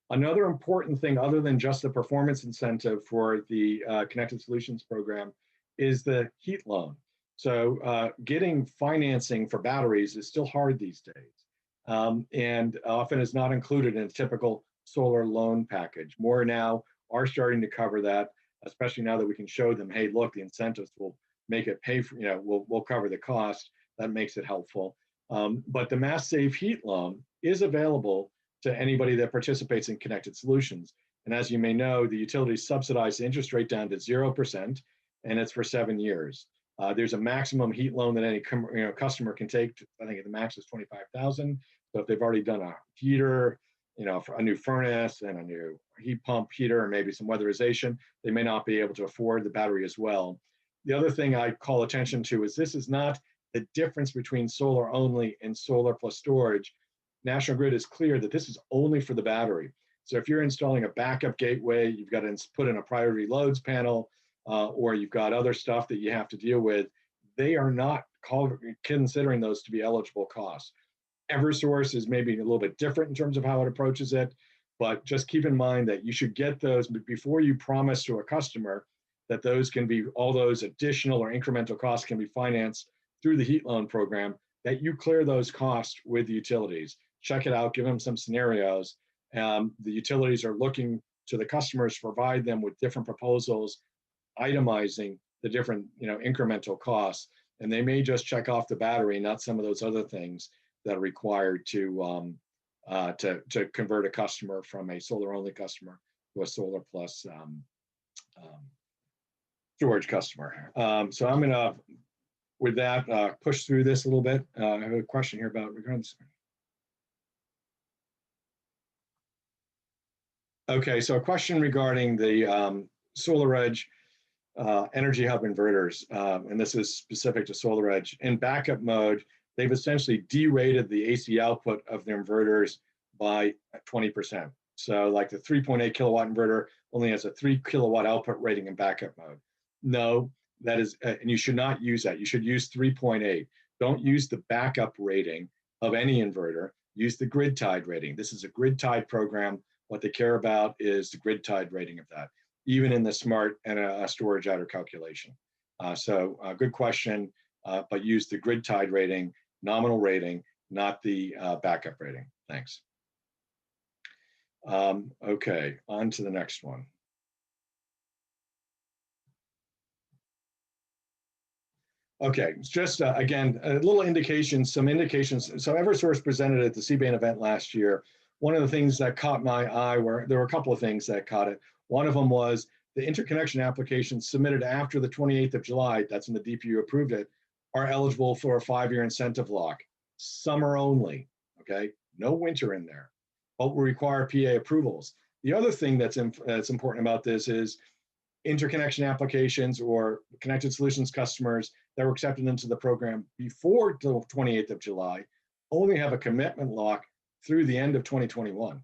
Another important thing, other than just the performance incentive for the Connected Solutions program, is the heat loan. So getting financing for batteries is still hard these days, and often is not included in a typical solar loan package. More now are starting to cover that, especially now that we can show them, hey, look, the incentives will make it pay for, we'll cover the cost. That makes it helpful. But the Mass Save Heat loan is available to anybody that participates in Connected Solutions. And as you may know, the utilities subsidize the interest rate down to 0%, and it's for 7 years. There's a maximum heat loan that any customer can take. I think the max is $25,000. So if they've already done a heater, for a new furnace and a new heat pump heater, and maybe some weatherization, they may not be able to afford the battery as well. The other thing I call attention to is this is not the difference between solar only and solar plus storage. National Grid is clear that this is only for the battery. So if you're installing a backup gateway, you've got to put in a priority loads panel, or you've got other stuff that you have to deal with, they are not considering those to be eligible costs. Eversource is maybe a little bit different in terms of how it approaches it, but just keep in mind that you should get those before you promise to a customer that those can be, all those additional or incremental costs can be financed through the heat loan program, that you clear those costs with the utilities. Check it out, give them some scenarios. The utilities are looking to the customers to provide them with different proposals, itemizing the different incremental costs, and they may just check off the battery, not some of those other things that are required to convert a customer from a solar only customer to a solar plus storage customer. So I'm gonna, with that, push through this a little bit. I have a question here about regarding this. Okay, so a question regarding the SolarEdge Energy Hub inverters, and this is specific to SolarEdge. In backup mode, they've essentially derated the AC output of the inverters by 20%. So like the 3.8 kilowatt inverter only has a 3 kilowatt output rating in backup mode. No, that is, and you should not use that. You should use 3.8. Don't use the backup rating of any inverter. Use the grid tied rating. This is a grid tied program. What they care about is the grid tied rating of that, even in the smart and a storage adder calculation. So good question, but use the grid tied rating, nominal rating, not the backup rating. Thanks. Okay, on to the next one. Okay, it's just again, a little indication, some indications. So Eversource presented at the CBAN event last year. One of the things that caught my eye were, there were a couple of things that caught it. One of them was the interconnection applications submitted after the 28th of July, that's when the DPU approved it, are eligible for a 5-year incentive lock. Summer only, okay? No winter in there, but will require PA approvals. The other thing that's important about this is interconnection applications or Connected Solutions customers that were accepted into the program before the 28th of July only have a commitment lock through the end of 2021.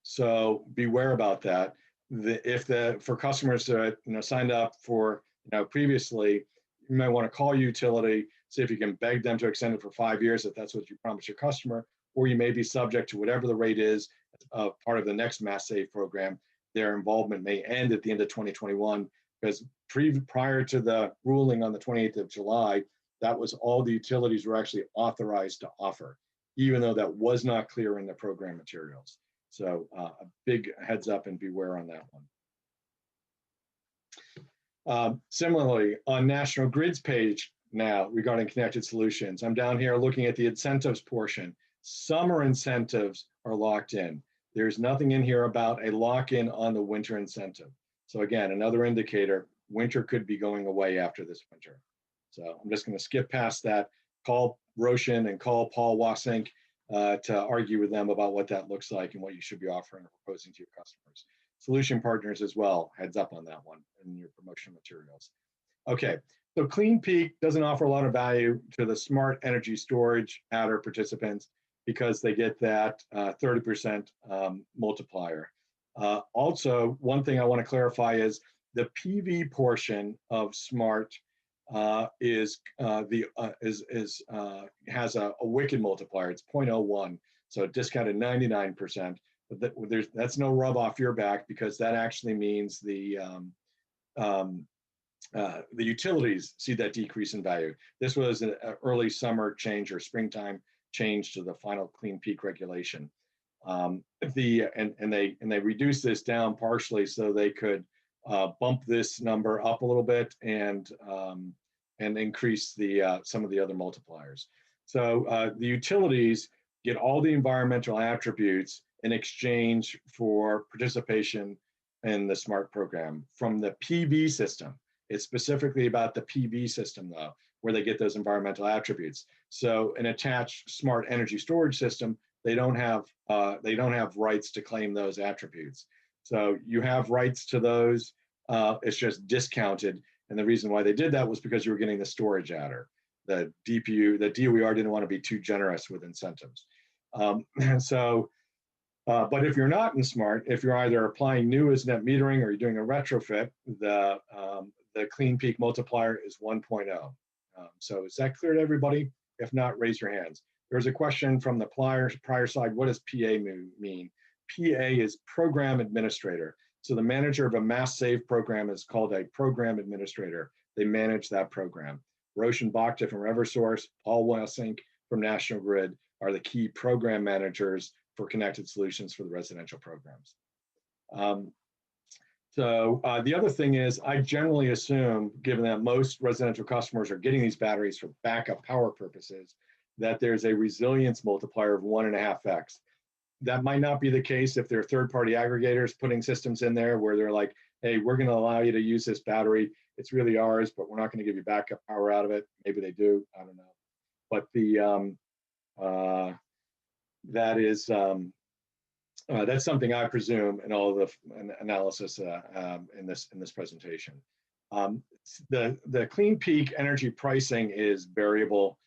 So beware about that. for customers that signed up for previously, you might want to call utility, see if you can beg them to extend it for 5 years if that's what you promised your customer, or you may be subject to whatever the rate is part of the next Mass Save program. Their involvement may end at the end of 2021 because prior to the ruling on the 28th of July, that was all the utilities were actually authorized to offer, even though that was not clear in the program materials. So a big heads up and beware on that one. Similarly, on National Grid's page now regarding connected solutions, I'm down here looking at the incentives portion. Summer incentives are locked in. There's nothing in here about a lock-in on the winter incentive. So again, another indicator, winter could be going away after this winter. So I'm just going to skip past that, call Roshan and call Paul Wasink to argue with them about what that looks like and what you should be offering or proposing to your customers. Solution partners as well, heads up on that one in your promotional materials. Okay, so Clean Peak doesn't offer a lot of value to the smart energy storage adder participants because they get that 30% multiplier. Also, one thing I want to clarify is the PV portion of smart has a wicked multiplier. It's 0.01, so discounted 99%. But that's no rub off your back because that actually means the utilities see that decrease in value. This was an early summer change or springtime change to the final Clean Peak regulation. And they reduced this down partially so they could bump this number up a little bit and increase some of the other multipliers. So the utilities get all the environmental attributes in exchange for participation in the SMART program from the PV system. It's specifically about the PV system though, where they get those environmental attributes. So an attached smart energy storage system, they don't have rights to claim those attributes. So you have rights to those, it's just discounted. And the reason why they did that was because you were getting the storage adder. The DOER didn't want to be too generous with incentives. But if you're not in SMART, if you're either applying new as net metering or you're doing a retrofit, the Clean Peak multiplier is 1.0. So is that clear to everybody? If not, raise your hands. There's a question from the prior side. What does PA mean? PA is program administrator. So the manager of a Mass Save program is called a program administrator. They manage that program. Roshan Bhakta from Eversource, Paul Wasink from National Grid are the key program managers for connected solutions for the residential programs. The other thing is, I generally assume, given that most residential customers are getting these batteries for backup power purposes, that there's a resilience multiplier of 1.5x. That might not be the case if there are third-party aggregators putting systems in there where they're like, hey, we're going to allow you to use this battery. It's really ours, but we're not going to give you backup power out of it. Maybe they do. I don't know. But that's something I presume in all of the analysis in this presentation. The Clean Peak energy pricing is variable,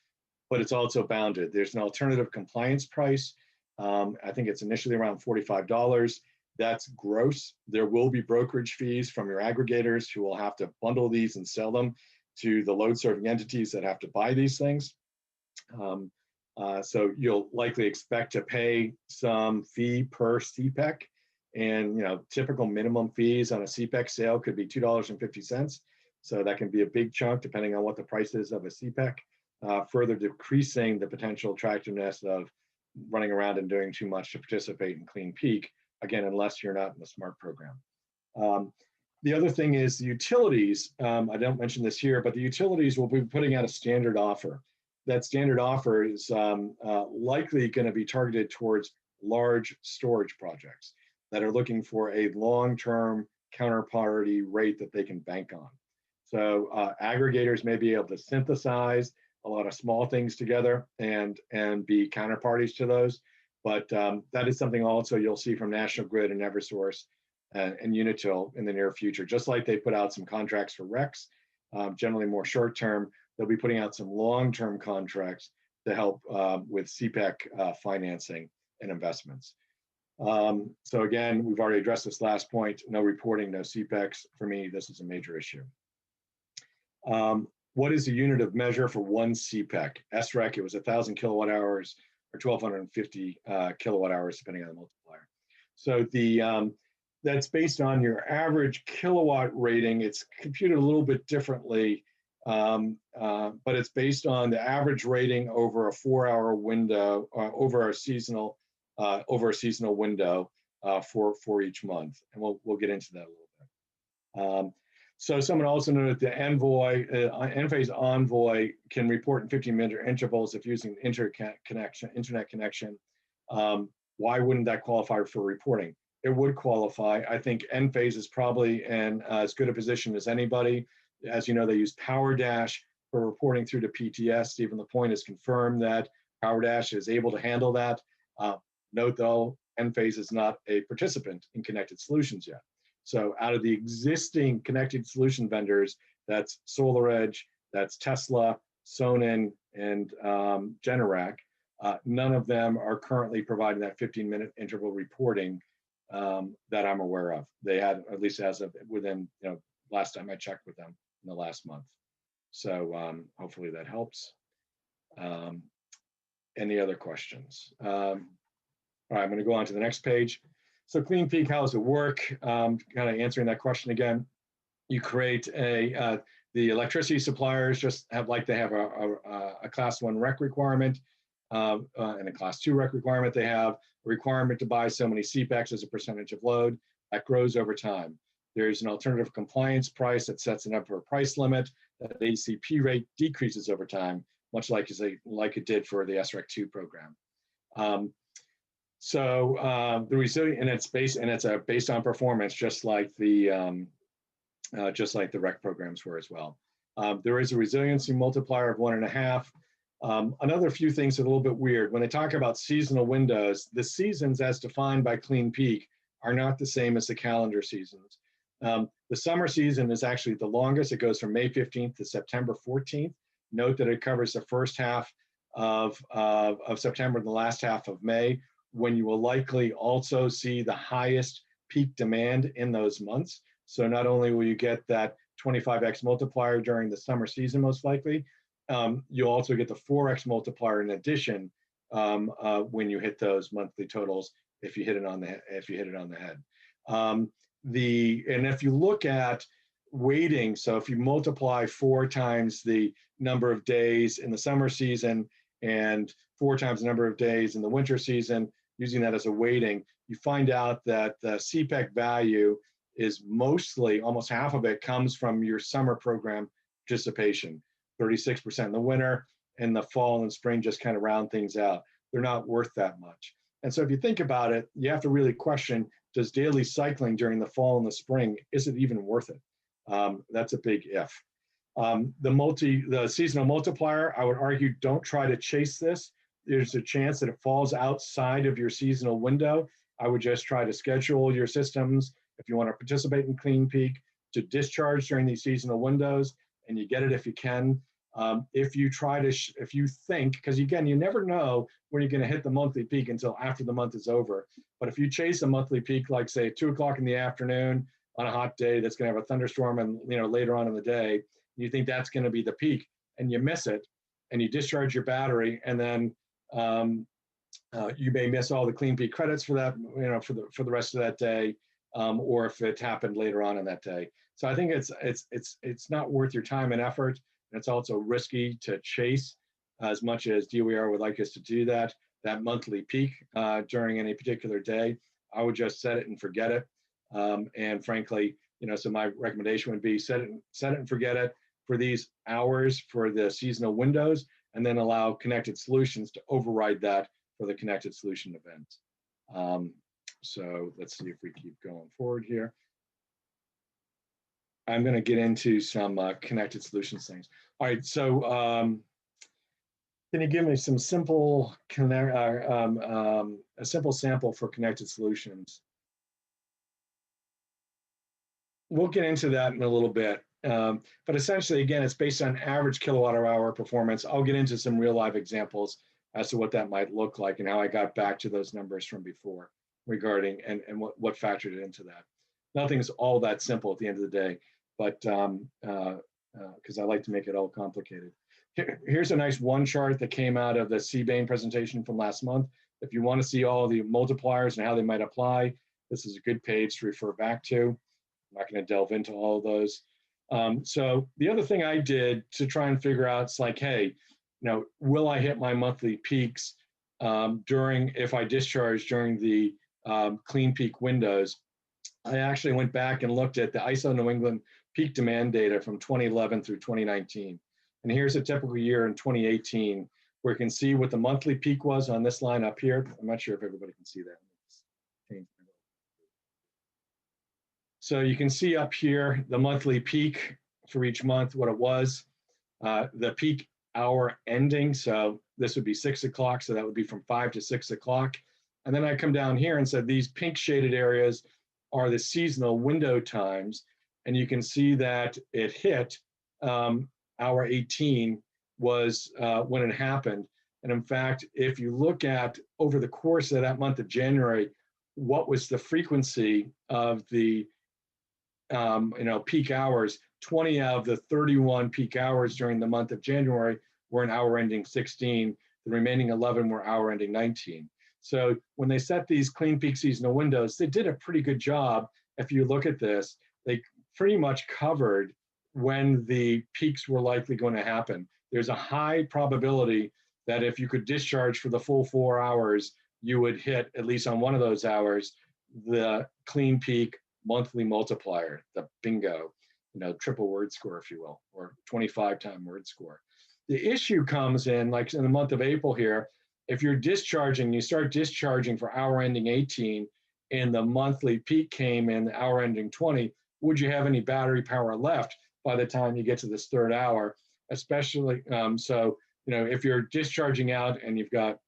but it's also bounded. There's an alternative compliance price. I think it's initially around $45. That's gross. There will be brokerage fees from your aggregators who will have to bundle these and sell them to the load serving entities that have to buy these things. So you'll likely expect to pay some fee per CPEC, and typical minimum fees on a CPEC sale could be $2.50. So that can be a big chunk depending on what the price is of a CPEC, further decreasing the potential attractiveness of running around and doing too much to participate in Clean Peak, again, unless you're not in the SMART program. The other thing is the utilities, I don't mention this here, but the utilities will be putting out a standard offer. That standard offer is likely going to be targeted towards large storage projects that are looking for a long-term counterparty rate that they can bank on. So aggregators may be able to synthesize a lot of small things together and be counterparties to those. But that is something also you'll see from National Grid and Eversource and Unitil in the near future. Just like they put out some contracts for RECs, generally more short-term, they'll be putting out some long-term contracts to help with CPEC financing and investments. So again, we've already addressed this last point, no reporting, no CPEX. For me, this is a major issue. What is the unit of measure for one CPEC? SREC, it was 1,000 kilowatt hours or 1,250 kilowatt hours, depending on the multiplier. So that's based on your average kilowatt rating. It's computed a little bit differently, but it's based on the average rating over a 4-hour window, over a seasonal window for each month, and we'll get into that a little bit. So someone also noted the Enphase Envoy can report in 15-minute intervals if using internet connection. Why wouldn't that qualify for reporting? It would qualify. I think Enphase is probably in as good a position as anybody. As you know, they use PowerDash for reporting through to PTS. Stephen LaPointe has confirmed that PowerDash is able to handle that. Note though, Enphase is not a participant in Connected Solutions yet. So out of the existing connected solution vendors, that's SolarEdge, that's Tesla, Sonnen, and Generac. None of them are currently providing that 15-minute interval reporting that I'm aware of. They had, at least as of within, last time I checked with them in the last month. So hopefully that helps. Any other questions? All right, I'm going to go on to the next page. So Clean Peak, how does it work? Kind of answering that question again. You create the electricity suppliers just have they have a class 1 rec requirement and a class 2 rec requirement. They have a requirement to buy so many CPEX as a percentage of load. That grows over time. There's an alternative compliance price that sets an upper price limit. That ACP rate decreases over time, much like it did for the SREC 2 program. So the resilient, and it's based on performance, just like the REC programs were as well. There is a resiliency multiplier of 1.5. Another few things that are a little bit weird. When they talk about seasonal windows, the seasons as defined by Clean Peak are not the same as the calendar seasons. The summer season is actually the longest. It goes from May 15th to September 14th. Note that it covers the first half of September and the last half of May, when you will likely also see the highest peak demand in those months. So not only will you get that 25x multiplier during the summer season, most likely, you'll also get the 4x multiplier in addition when you hit those monthly totals, if you hit it on the head. And if you look at weighting, so if you multiply 4 times the number of days in the summer season and 4 times the number of days in the winter season, using that as a weighting, you find out that the CPEC value is mostly, almost half of it comes from your summer program participation, 36% in the winter, and the fall and spring just kind of round things out. They're not worth that much. And so if you think about it, you have to really question, does daily cycling during the fall and the spring, is it even worth it? That's a big if. The seasonal multiplier, I would argue, don't try to chase this. There's a chance that it falls outside of your seasonal window. I would just try to schedule your systems, if you want to participate in Clean Peak, to discharge during these seasonal windows, and you get it if you can. If you think, because again, you never know when you're going to hit the monthly peak until after the month is over. But if you chase a monthly peak, like say 2 o'clock in the afternoon on a hot day that's going to have a thunderstorm and later on in the day, you think that's going to be the peak, and you miss it, and you discharge your battery, and then you may miss all the Clean Peak credits for that, for the rest of that day, or if it happened later on in that day. So I think it's not worth your time and effort. And it's also risky to chase as much as DOER would like us to do that monthly peak during any particular day. I would just set it and forget it. And frankly, so my recommendation would be set it and forget it for these hours for the seasonal windows, and then allow Connected Solutions to override that for the Connected Solution event. So let's see if we keep going forward here. I'm going to get into some Connected Solutions things. All right, so can you give me some simple a simple sample for Connected Solutions? We'll get into that in a little bit, but essentially, again, it's based on average kilowatt-hour performance. I'll get into some real live examples as to what that might look like and how I got back to those numbers from before. regarding and what factored into that. Nothing's all that simple at the end of the day, but because I like to make it all complicated. Here's a nice one chart that came out of the CBAIN presentation from last month. If you want to see all the multipliers and how they might apply, this is a good page to refer back to. I'm not going to delve into all of those. So the other thing I did to try and figure out, it's like, hey, will I hit my monthly peaks if I discharge during the clean peak windows? I actually went back and looked at the ISO New England peak demand data from 2011 through 2019. And here's a typical year in 2018, where you can see what the monthly peak was on this line up here. I'm not sure if everybody can see that. So you can see up here the monthly peak for each month, what it was, the peak hour ending. So this would be 6 o'clock. So that would be from 5 to 6 o'clock. And then I come down here and said these pink shaded areas are the seasonal window times. And you can see that it hit hour 18 was when it happened. And in fact, if you look at over the course of that month of January, what was the frequency of the peak hours? 20 out of the 31 peak hours during the month of January were an hour ending 16. The remaining 11 were hour ending 19. So when they set these clean peak seasonal windows, they did a pretty good job. If you look at this, they pretty much covered when the peaks were likely going to happen. There's a high probability that if you could discharge for the full 4 hours, you would hit, at least on one of those hours, the clean peak monthly multiplier, the bingo, triple word score, if you will, or 25-time word score. The issue comes in, like in the month of April here, if you're discharging, you start discharging for hour ending 18, and the monthly peak came in hour ending 20, would you have any battery power left by the time you get to this third hour? Especially, if you're discharging out and you've got,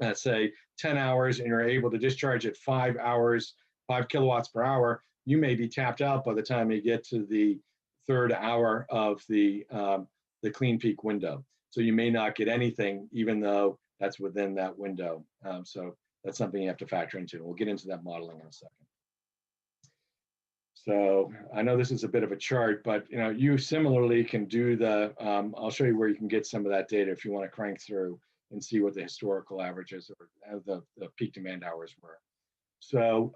let's say, 10 hours and you're able to discharge at 5 hours, 5 kilowatts per hour, you may be tapped out by the time you get to the third hour of the clean peak window. So you may not get anything, even though that's within that window. So that's something you have to factor into. We'll get into that modeling in a second. So I know this is a bit of a chart, but you similarly can do the, I'll show you where you can get some of that data if you want to crank through and see what the historical averages or the peak demand hours were. So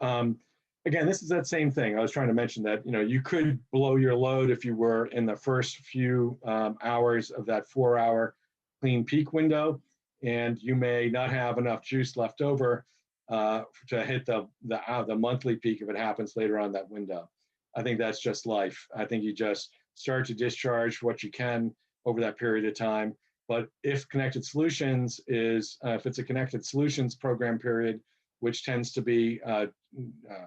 again, this is that same thing. I was trying to mention that, you could blow your load if you were in the first few hours of that 4-hour clean peak window, and you may not have enough juice left over to hit the monthly peak if it happens later on that window. I think that's just life. I think you just start to discharge what you can over that period of time. But if Connected Solutions is, if it's a Connected Solutions program period, which tends to be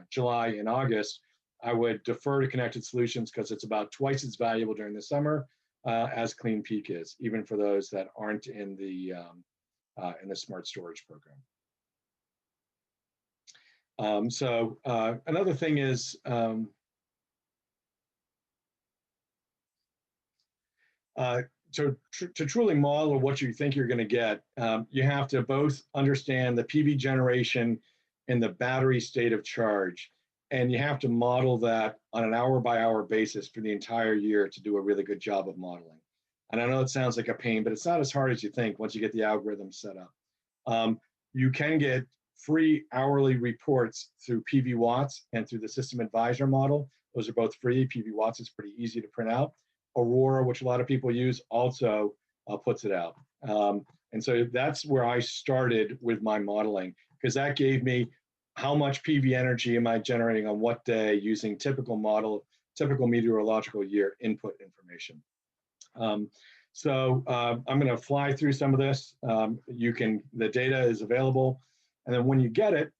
July and August, I would defer to Connected Solutions because it's about twice as valuable during the summer as Clean Peak is, even for those that aren't in the Smart Storage program. Another thing is, to truly model what you think you're going to get, you have to both understand the PV generation and the battery state of charge. And you have to model that on an hour-by-hour basis for the entire year to do a really good job of modeling. And I know it sounds like a pain, but it's not as hard as you think once you get the algorithm set up. You can get free hourly reports through PV Watts and through the System Advisor model. Those are both free. PV Watts is pretty easy to print out. Aurora, which a lot of people use, also puts it out. And so that's where I started with my modeling, because that gave me how much PV energy am I generating on what day using typical meteorological year input information. I'm going to fly through some of this. The data is available. And then when you get it,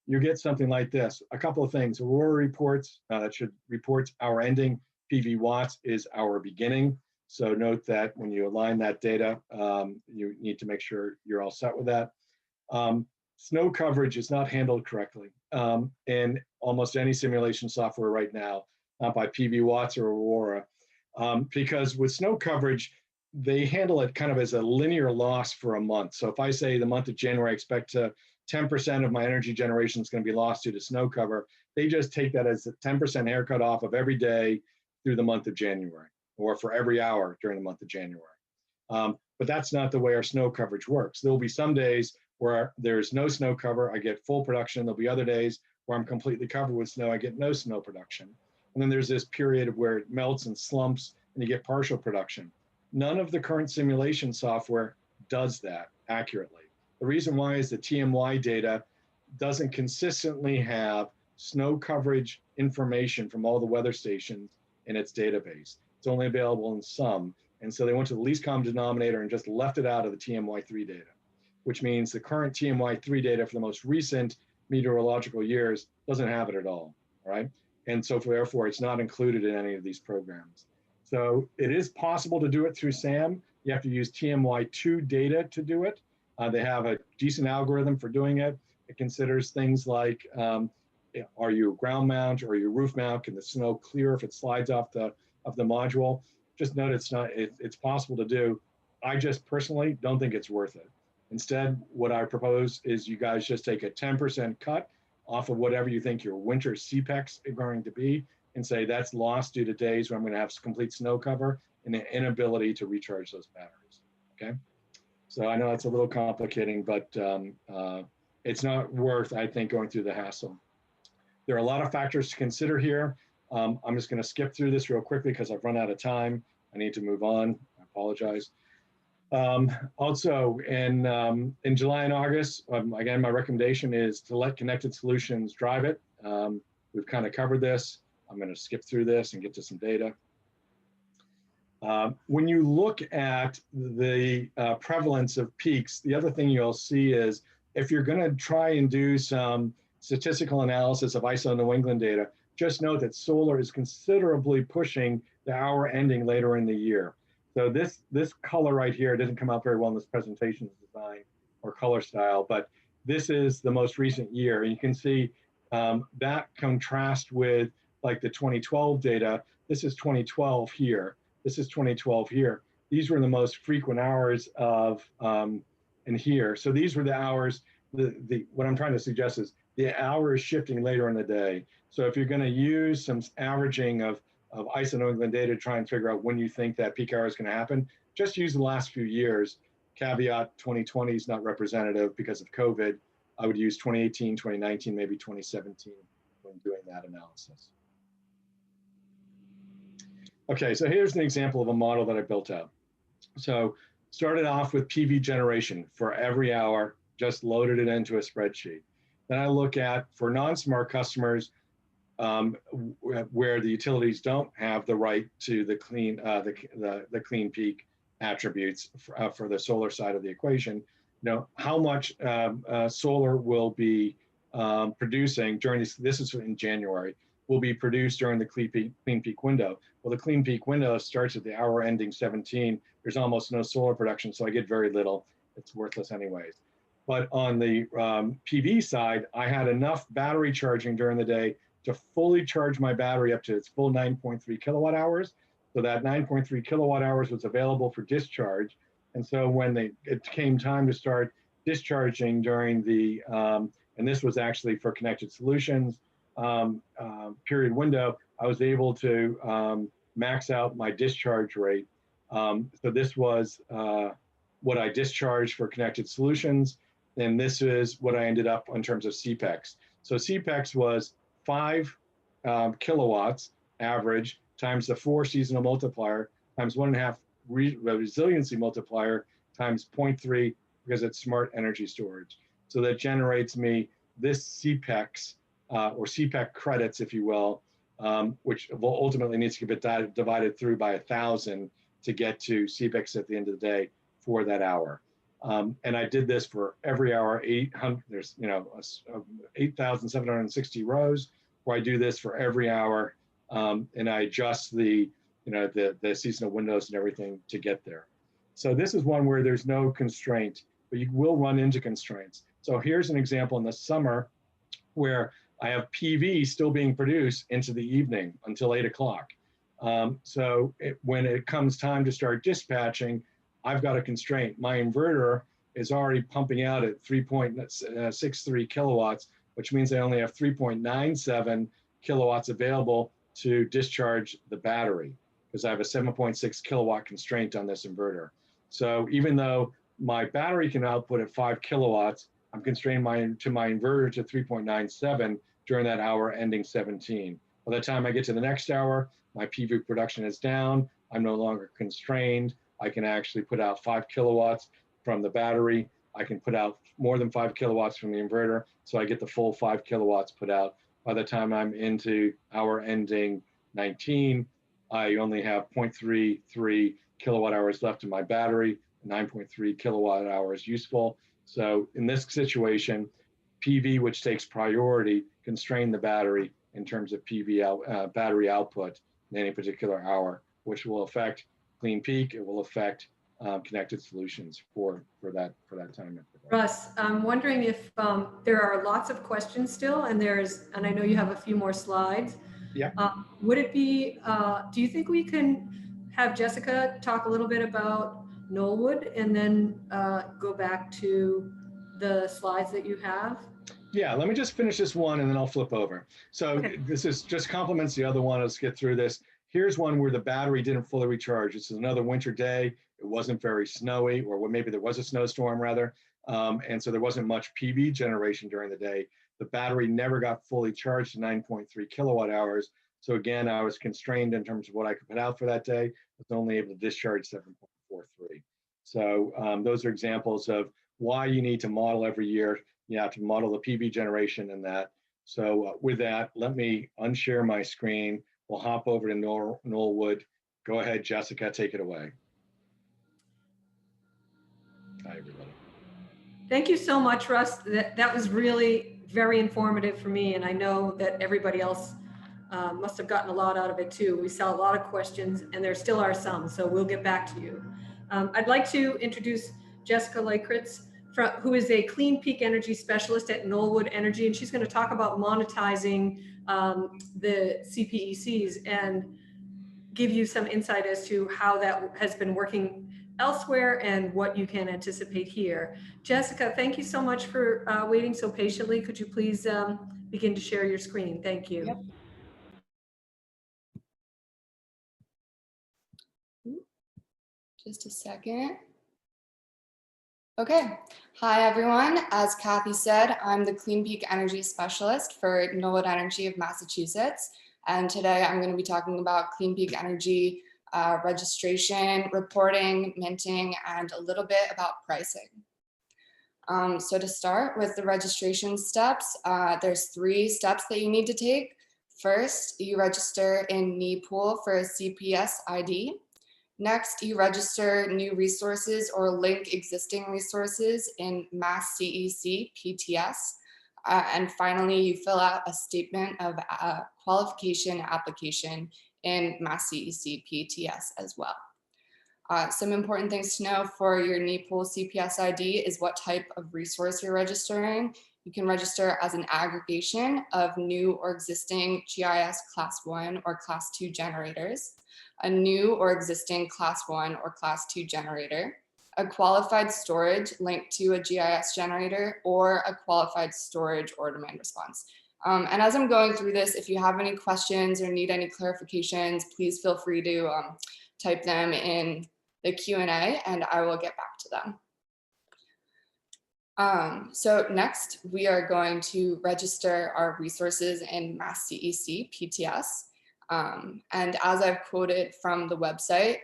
you get something like this. A couple of things. Aurora reports, that should report our ending. PV Watts is our beginning. So note that when you align that data, you need to make sure you're all set with that. Snow coverage is not handled correctly in almost any simulation software right now, not by PV Watts or Aurora, because with snow coverage, they handle it kind of as a linear loss for a month. So if I say the month of January, I expect to 10% of my energy generation is going to be lost due to snow cover. They just take that as a 10% haircut off of every day through the month of January, or for every hour during the month of January. But that's not the way our snow coverage works. There will be some days where there's no snow cover, I get full production. There'll be other days where I'm completely covered with snow, I get no snow production. And then there's this period of where it melts and slumps and you get partial production. None of the current simulation software does that accurately. The reason why is the TMY data doesn't consistently have snow coverage information from all the weather stations in its database. It's only available in some. And so they went to the least common denominator and just left it out of the TMY3 data, which means the current TMY3 data for the most recent meteorological years doesn't have it at all right? And so therefore it's not included in any of these programs. So it is possible to do it through SAM. You have to use TMY2 data to do it. They have a decent algorithm for doing it. It considers things like, are you a ground mount or are you a roof mount? Can the snow clear if it slides off the module? Just note it's possible to do. I just personally don't think it's worth it. Instead, what I propose is you guys just take a 10% cut off of whatever you think your winter CPEX is going to be and say that's lost due to days where I'm going to have complete snow cover and the inability to recharge those batteries, okay? So I know it's a little complicating, but it's not worth, I think, going through the hassle. There are a lot of factors to consider here. I'm just going to skip through this real quickly because I've run out of time. I need to move on. I apologize. Also, in July and August, again, my recommendation is to let Connected Solutions drive it. We've kind of covered this. I'm going to skip through this and get to some data. When you look at the prevalence of peaks, the other thing you'll see is if you're going to try and do some statistical analysis of ISO New England data, just note that solar is considerably pushing the hour ending later in the year. So this color right here doesn't come out very well in this presentation design or color style, but this is the most recent year. You can see that contrast with like the 2012 data. This is 2012 here. This is 2012 here. These were the most frequent hours of in here. So these were the hours, what I'm trying to suggest is the hours shifting later in the day. So if you're going to use some averaging of ISO New England data to try and figure out when you think that peak hour is going to happen, just use the last few years. Caveat 2020 is not representative because of COVID. I would use 2018, 2019, maybe 2017 when doing that analysis. Okay, so here's an example of a model that I built out. So started off with PV generation for every hour, just loaded it into a spreadsheet. Then I look at, for non-smart customers, where the utilities don't have the right to the clean clean peak attributes for the solar side of the equation, how much solar will be producing during this is in January, will be produced during the clean peak window. Well, the clean peak window starts at the hour ending 17. There's almost no solar production, so I get very little. It's worthless anyways. But on the PV side, I had enough battery charging during the day to fully charge my battery up to its full 9.3 kilowatt hours. So that 9.3 kilowatt hours was available for discharge. And so when it came time to start discharging during the, and this was actually for Connected Solutions period window, I was able to max out my discharge rate. So this was what I discharged for Connected Solutions. And this is what I ended up in terms of CPEX. So CPEX was 5 kilowatts average times the 4 seasonal multiplier times 1.5 resiliency multiplier times 0.3 because it's smart energy storage. So that generates me this CPEX or CPEC credits, if you will, which ultimately needs to get divided through by 1,000 to get to CPEX at the end of the day for that hour. And I did this for every hour, 800, there's 8,760 rows where I do this for every hour. And I adjust the seasonal windows and everything to get there. So this is one where there's no constraint, but you will run into constraints. So here's an example in the summer where I have PV still being produced into the evening until 8 o'clock. So when it comes time to start dispatching, I've got a constraint. My inverter is already pumping out at 3.63 kilowatts, which means I only have 3.97 kilowatts available to discharge the battery because I have a 7.6 kilowatt constraint on this inverter. So even though my battery can output at 5 kilowatts, I'm constrained to my inverter to 3.97 during that hour ending 17. By the time I get to the next hour, my PV production is down. I'm no longer constrained. I can actually put out 5 kilowatts from the battery. I can put out more than 5 kilowatts from the inverter. So I get the full 5 kilowatts put out. By the time I'm into hour ending 19, I only have 0.33 kilowatt hours left in my battery, 9.3 kilowatt hours useful. So in this situation, PV, which takes priority, constrain the battery in terms of PV battery output in any particular hour, which will affect Clean Peak. It will affect Connected Solutions for that time. Russ, I'm wondering if there are lots of questions still, and I know you have a few more slides. Yeah. Would it be, do you think we can have Jessica talk a little bit about Knollwood and then go back to the slides that you have? Yeah, let me just finish this one and then I'll flip over. So Okay. This is just complements the other one. Let's get through this. Here's one where the battery didn't fully recharge. This is another winter day. It wasn't very snowy, or maybe there was a snowstorm rather. And so there wasn't much PV generation during the day. The battery never got fully charged to 9.3 kilowatt hours. So again, I was constrained in terms of what I could put out for that day. I was only able to discharge 7.43. So those are examples of why you need to model every year. You have to model the PV generation and that. So with that, let me unshare my screen. We'll hop over to Knollwood. Go ahead, Jessica, take it away. Hi, everybody. Thank you so much, Russ. That was really very informative for me, and I know that everybody else must have gotten a lot out of it too. We saw a lot of questions, and there still are some, so we'll get back to you. I'd like to introduce Jessica Leikritz, who is a Clean Peak Energy Specialist at Knollwood Energy, and she's going to talk about monetizing the CPECs and give you some insight as to how that has been working elsewhere and what you can anticipate here. Jessica, thank you so much for waiting so patiently. Could you please begin to share your screen? Thank you. Yep. Just a second. Okay. Hi, everyone. As Kathy said, I'm the Clean Peak Energy Specialist for Knollwood Energy of Massachusetts. And today I'm going to be talking about Clean Peak Energy registration, reporting, minting, and a little bit about pricing. So to start with the registration steps, there's 3 steps that you need to take. First, you register in NEPOOL for a CPS ID. Next, you register new resources or link existing resources in Mass CEC PTS. And finally, you fill out a statement of qualification application in Mass CEC PTS as well. Some important things to know for your NEPOOL CPS ID is what type of resource you're registering. You can register as an aggregation of new or existing GIS Class 1 or Class 2 generators, a new or existing Class 1 or Class 2 generator, a qualified storage linked to a GIS generator, or a qualified storage or demand response. And as I'm going through this, if you have any questions or need any clarifications, please feel free to type them in the Q&A and I will get back to them. So next, we are going to register our resources in Mass CEC PTS. And as I've quoted from the website,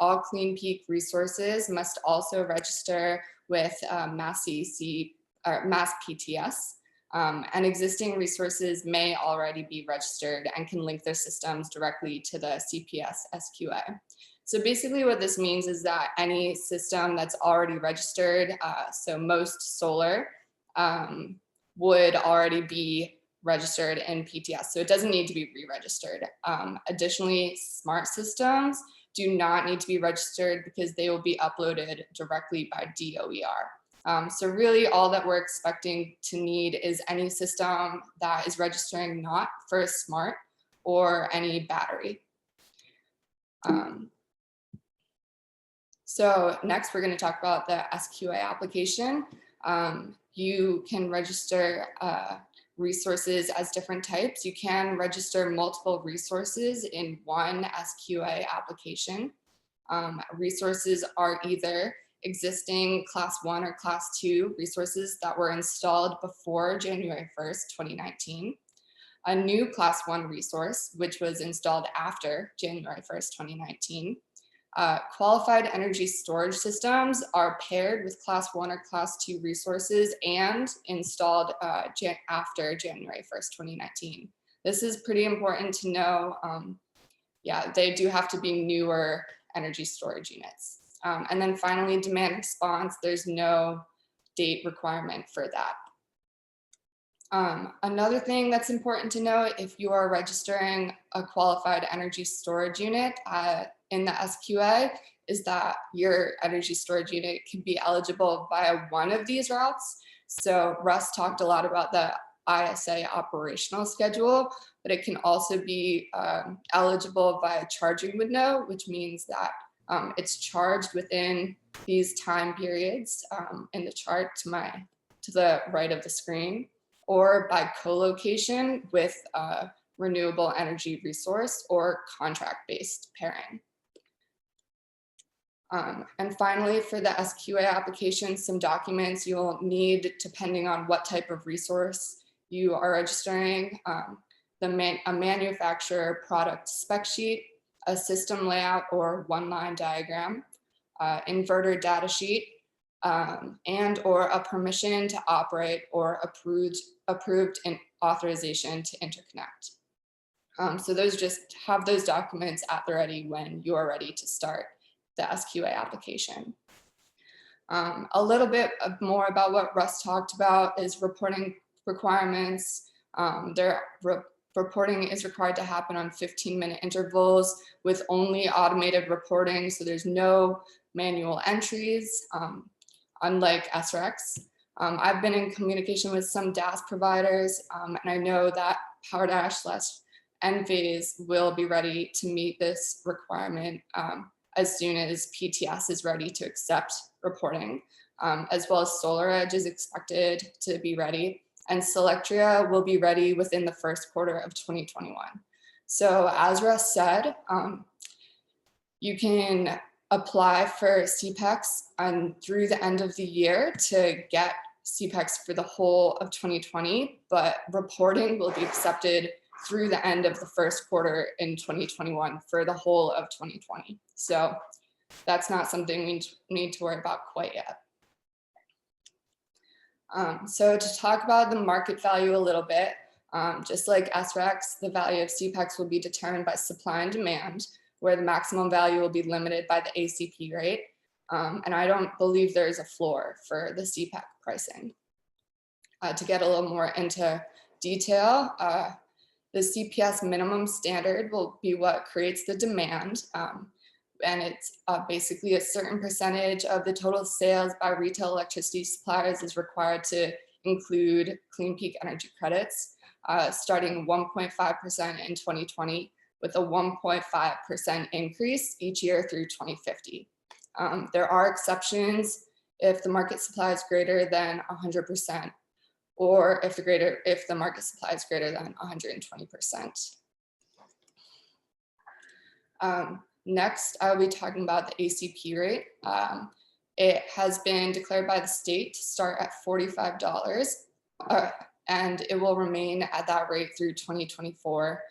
all Clean Peak resources must also register with Mass CEC or Mass PTS. And existing resources may already be registered and can link their systems directly to the CPS SQA. So basically what this means is that any system that's already registered, so most solar, would already be registered in PTS. So it doesn't need to be re-registered. Additionally, smart systems do not need to be registered because they will be uploaded directly by DOER. So really all that we're expecting to need is any system that is registering not for smart or any battery. So next we're going to talk about the SQA application. You can register resources as different types. You can register multiple resources in one SQA application. Resources are either existing class 1 or class 2 resources that were installed before January 1st, 2019. A new class 1 resource, which was installed after January 1st, 2019. Qualified energy storage systems are paired with class 1 or class 2 resources and installed after January 1st, 2019. This is pretty important to know. Yeah, they do have to be newer energy storage units. And then finally, demand response, there's no date requirement for that. Another thing that's important to know, if you are registering a qualified energy storage unit in the SQA, is that your energy storage unit can be eligible via one of these routes. So Russ talked a lot about the ISA operational schedule, but it can also be eligible via charging window, which means that it's charged within these time periods in the chart to the right of the screen, or by co-location with a renewable energy resource or contract-based pairing. And finally, for the SQA application, some documents you'll need depending on what type of resource you are registering, a manufacturer product spec sheet, a system layout or one-line diagram, inverter data sheet, and or a permission to operate or approved authorization to interconnect. So those, just have those documents at the ready when you are ready to start the SQA application. A little bit more about what Russ talked about is reporting requirements. Reporting is required to happen on 15-minute intervals with only automated reporting, so there's no manual entries, unlike SREX. I've been in communication with some DAS providers, and I know that PowerDash/Enphase will be ready to meet this requirement as soon as PTS is ready to accept reporting, as well as SolarEdge is expected to be ready, and Selectria will be ready within the first quarter of 2021. So as Russ said, you can apply for CPEX through the end of the year to get CPEX for the whole of 2020, but reporting will be accepted through the end of the first quarter in 2021 for the whole of 2020. So that's not something we need to worry about quite yet. So to talk about the market value a little bit, just like SREX, the value of CPEX will be determined by supply and demand, where the maximum value will be limited by the ACP rate. And I don't believe there's a floor for the CPEX pricing. To get a little more into detail, the CPS minimum standard will be what creates the demand. And it's basically a certain percentage of the total sales by retail electricity suppliers is required to include Clean Peak Energy credits, starting 1.5% in 2020 with a 1.5% increase each year through 2050. There are exceptions if the market supply is greater than 100%, or if the market supply is greater than 120%. Next, I'll be talking about the ACP rate. It has been declared by the state to start at $45, and it will remain at that rate through 2024,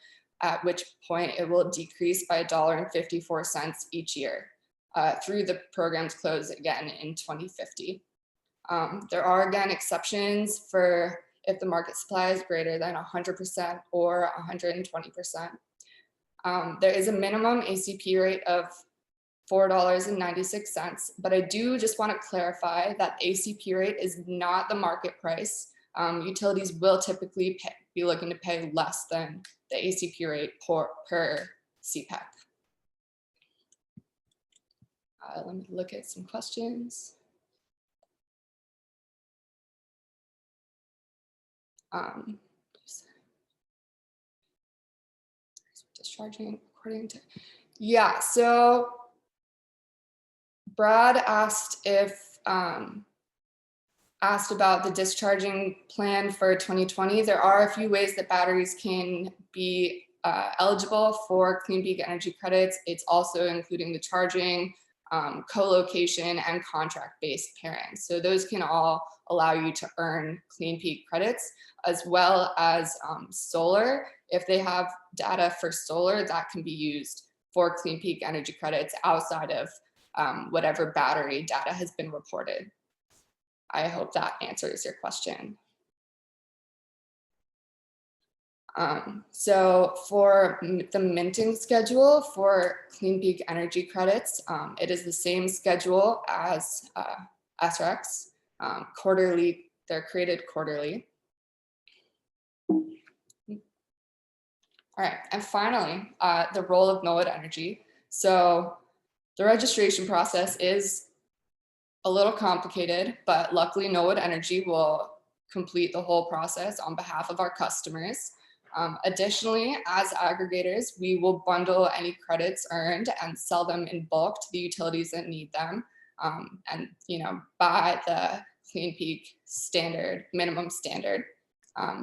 at which point it will decrease by $1.54 each year through the program's close again in 2050. There are again exceptions for if the market supply is greater than 100% or 120%. There is a minimum ACP rate of $4.96, but I do just want to clarify that the ACP rate is not the market price. Utilities will typically be looking to pay less than the ACP rate per CPEC. Let me look at some questions. Discharging according to, yeah, so Brad asked asked about the discharging plan for 2020. There are a few ways that batteries can be eligible for Clean Peak Energy credits. It's also including the charging, co-location, and contract-based pairing. So those can all allow you to earn Clean Peak credits, as well as solar. If they have data for solar, that can be used for Clean Peak Energy credits outside of whatever battery data has been reported. I hope that answers your question. So for the minting schedule for Clean Peak Energy credits, it is the same schedule as SRECs. Quarterly, they're created quarterly. All right, and finally, the role of Knowit Energy. So the registration process is a little complicated, but luckily Knowit Energy will complete the whole process on behalf of our customers. Additionally, as aggregators, we will bundle any credits earned and sell them in bulk to the utilities that need them. And by the Clean Peak standard, minimum standard,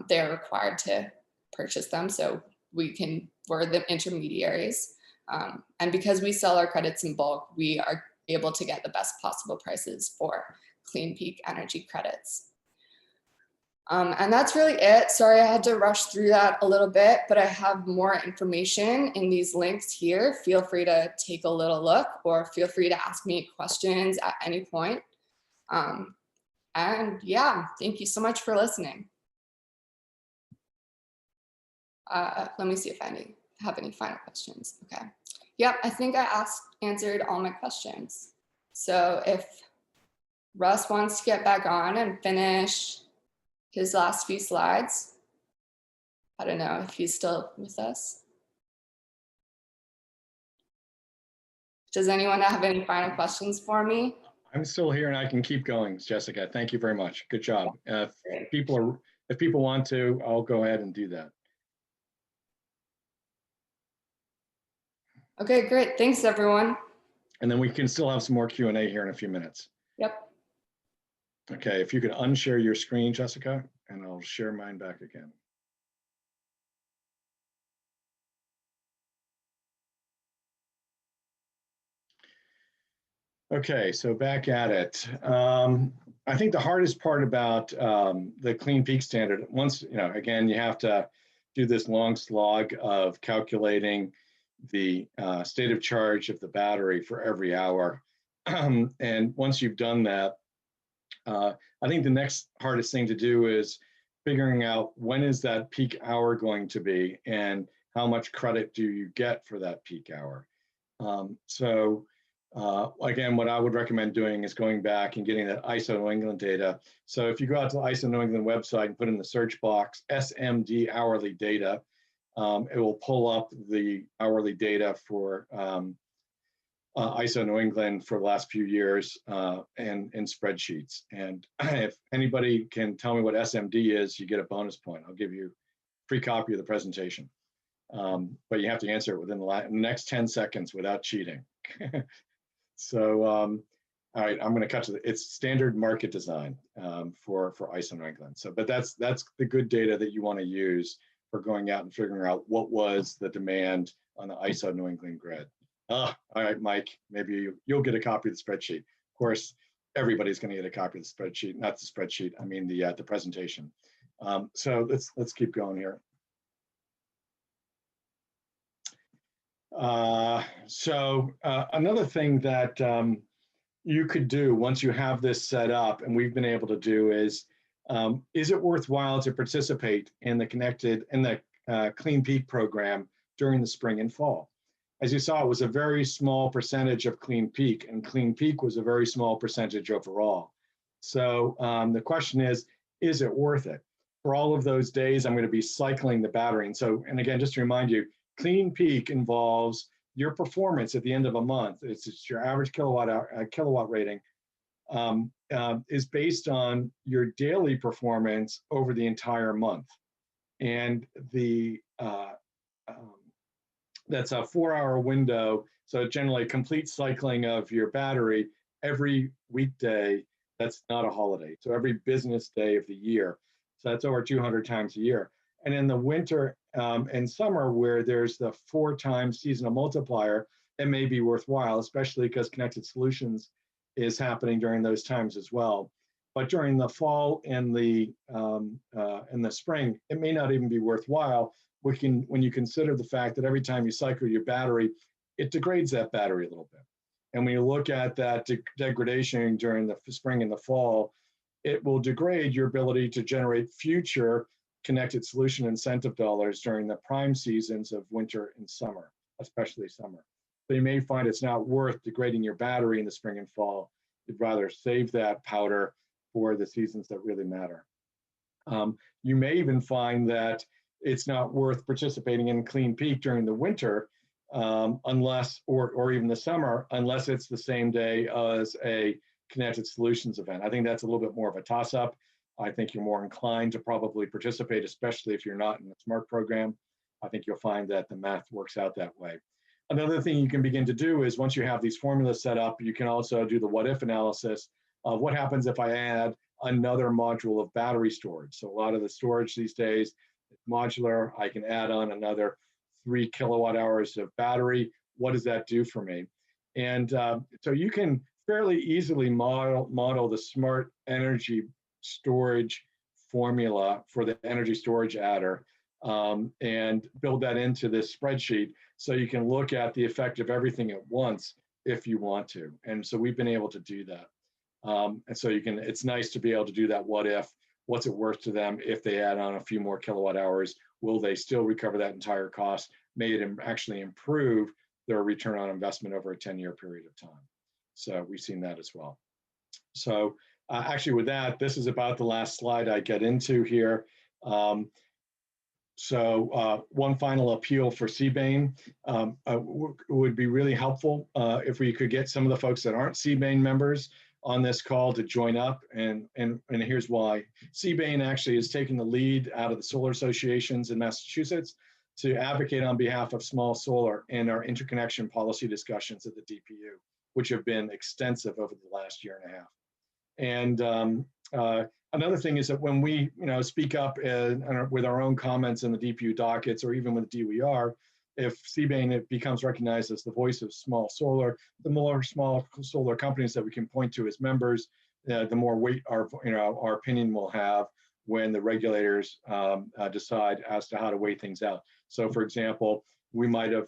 they're required to purchase them. So we're the intermediaries. And because we sell our credits in bulk, we are able to get the best possible prices for Clean Peak Energy credits. And that's really it. Sorry, I had to rush through that a little bit, but I have more information in these links here. Feel free to take a little look, or feel free to ask me questions at any point. And yeah, thank you so much for listening. Let me see if I have any final questions. Okay. Yep, I think I answered all my questions. So if Russ wants to get back on and finish his last few slides, I don't know if he's still with us. Does anyone have any final questions for me? I'm still here and I can keep going, Jessica. Thank you very much. Good job. If people want to, I'll go ahead and do that. Okay, great. Thanks, everyone. And then we can still have some more Q&A here in a few minutes. Yep. Okay, if you could unshare your screen, Jessica, and I'll share mine back again. Okay, so back at it. I think the hardest part about the Clean Peak standard, once, again, you have to do this long slog of calculating the state of charge of the battery for every hour. And once you've done that, I think the next hardest thing to do is figuring out when is that peak hour going to be and how much credit do you get for that peak hour. Again, what I would recommend doing is going back and getting that ISO New England data. So if you go out to the ISO New England website and put in the search box SMD hourly data, it will pull up the hourly data for ISO New England for the last few years and in spreadsheets. And if anybody can tell me what SMD is, you get a bonus point. I'll give you a free copy of the presentation. But you have to answer it within the next 10 seconds without cheating. So, all right, I'm going to cut to it's standard market design for ISO New England. So, but that's the good data that you want to use for going out and figuring out what was the demand on the ISO New England grid. All right, Mike, maybe you'll get a copy of the spreadsheet. Of course, everybody's going to get a copy of the spreadsheet, not the spreadsheet, I mean the presentation. So let's keep going here. Another thing that you could do once you have this set up, and we've been able to do, is it worthwhile to participate in the Clean Peak program during the spring and fall? As you saw, it was a very small percentage of Clean Peak, and Clean Peak was a very small percentage overall. So the question is it worth it? For all of those days, I'm going to be cycling the battery. And again, just to remind you, Clean Peak involves your performance at the end of a month. It's your average kilowatt rating is based on your daily performance over the entire month. And that's a 4-hour window. So generally a complete cycling of your battery every weekday that's not a holiday. So every business day of the year. So that's over 200 times a year. And in the winter and summer, where there's the 4 times seasonal multiplier, it may be worthwhile, especially because Connected Solutions is happening during those times as well. But during the fall and the spring, it may not even be worthwhile. When you consider the fact that every time you cycle your battery, it degrades that battery a little bit. And when you look at that degradation during the spring and the fall, it will degrade your ability to generate future Connected Solution incentive dollars during the prime seasons of winter and summer, especially summer. So you may find it's not worth degrading your battery in the spring and fall. You'd rather save that powder for the seasons that really matter. You may even find that it's not worth participating in Clean Peak during the winter unless, or even the summer, unless it's the same day as a Connected Solutions event. I think that's a little bit more of a toss-up. I think you're more inclined to probably participate, especially if you're not in the SMART program. I think you'll find that the math works out that way. Another thing you can begin to do is once you have these formulas set up, you can also do the what if analysis of what happens if I add another module of battery storage. So a lot of the storage these days is modular. I can add on another 3 kilowatt hours of battery. What does that do for me? And so you can fairly easily model the smart energy storage formula for the energy storage adder and build that into this spreadsheet so you can look at the effect of everything at once if you want to. And so we've been able to do that. And so it's nice to be able to do that what if, what's it worth to them if they add on a few more kilowatt hours? Will they still recover that entire cost? May it actually improve their return on investment over a 10-year period of time? So we've seen that as well. So actually with that, this is about the last slide I get into here. So one final appeal for CBANE would be really helpful if we could get some of the folks that aren't CBANE members on this call to join up, and here's why. CBANE actually is taking the lead out of the solar associations in Massachusetts to advocate on behalf of small solar in our interconnection policy discussions at the DPU, which have been extensive over the last year and a half. And another thing is that when we speak up with our own comments in the DPU dockets or even with DWR, if CBANE becomes recognized as the voice of small solar, the more small solar companies that we can point to as members, the more weight our opinion will have when the regulators decide as to how to weigh things out. So for example, we might have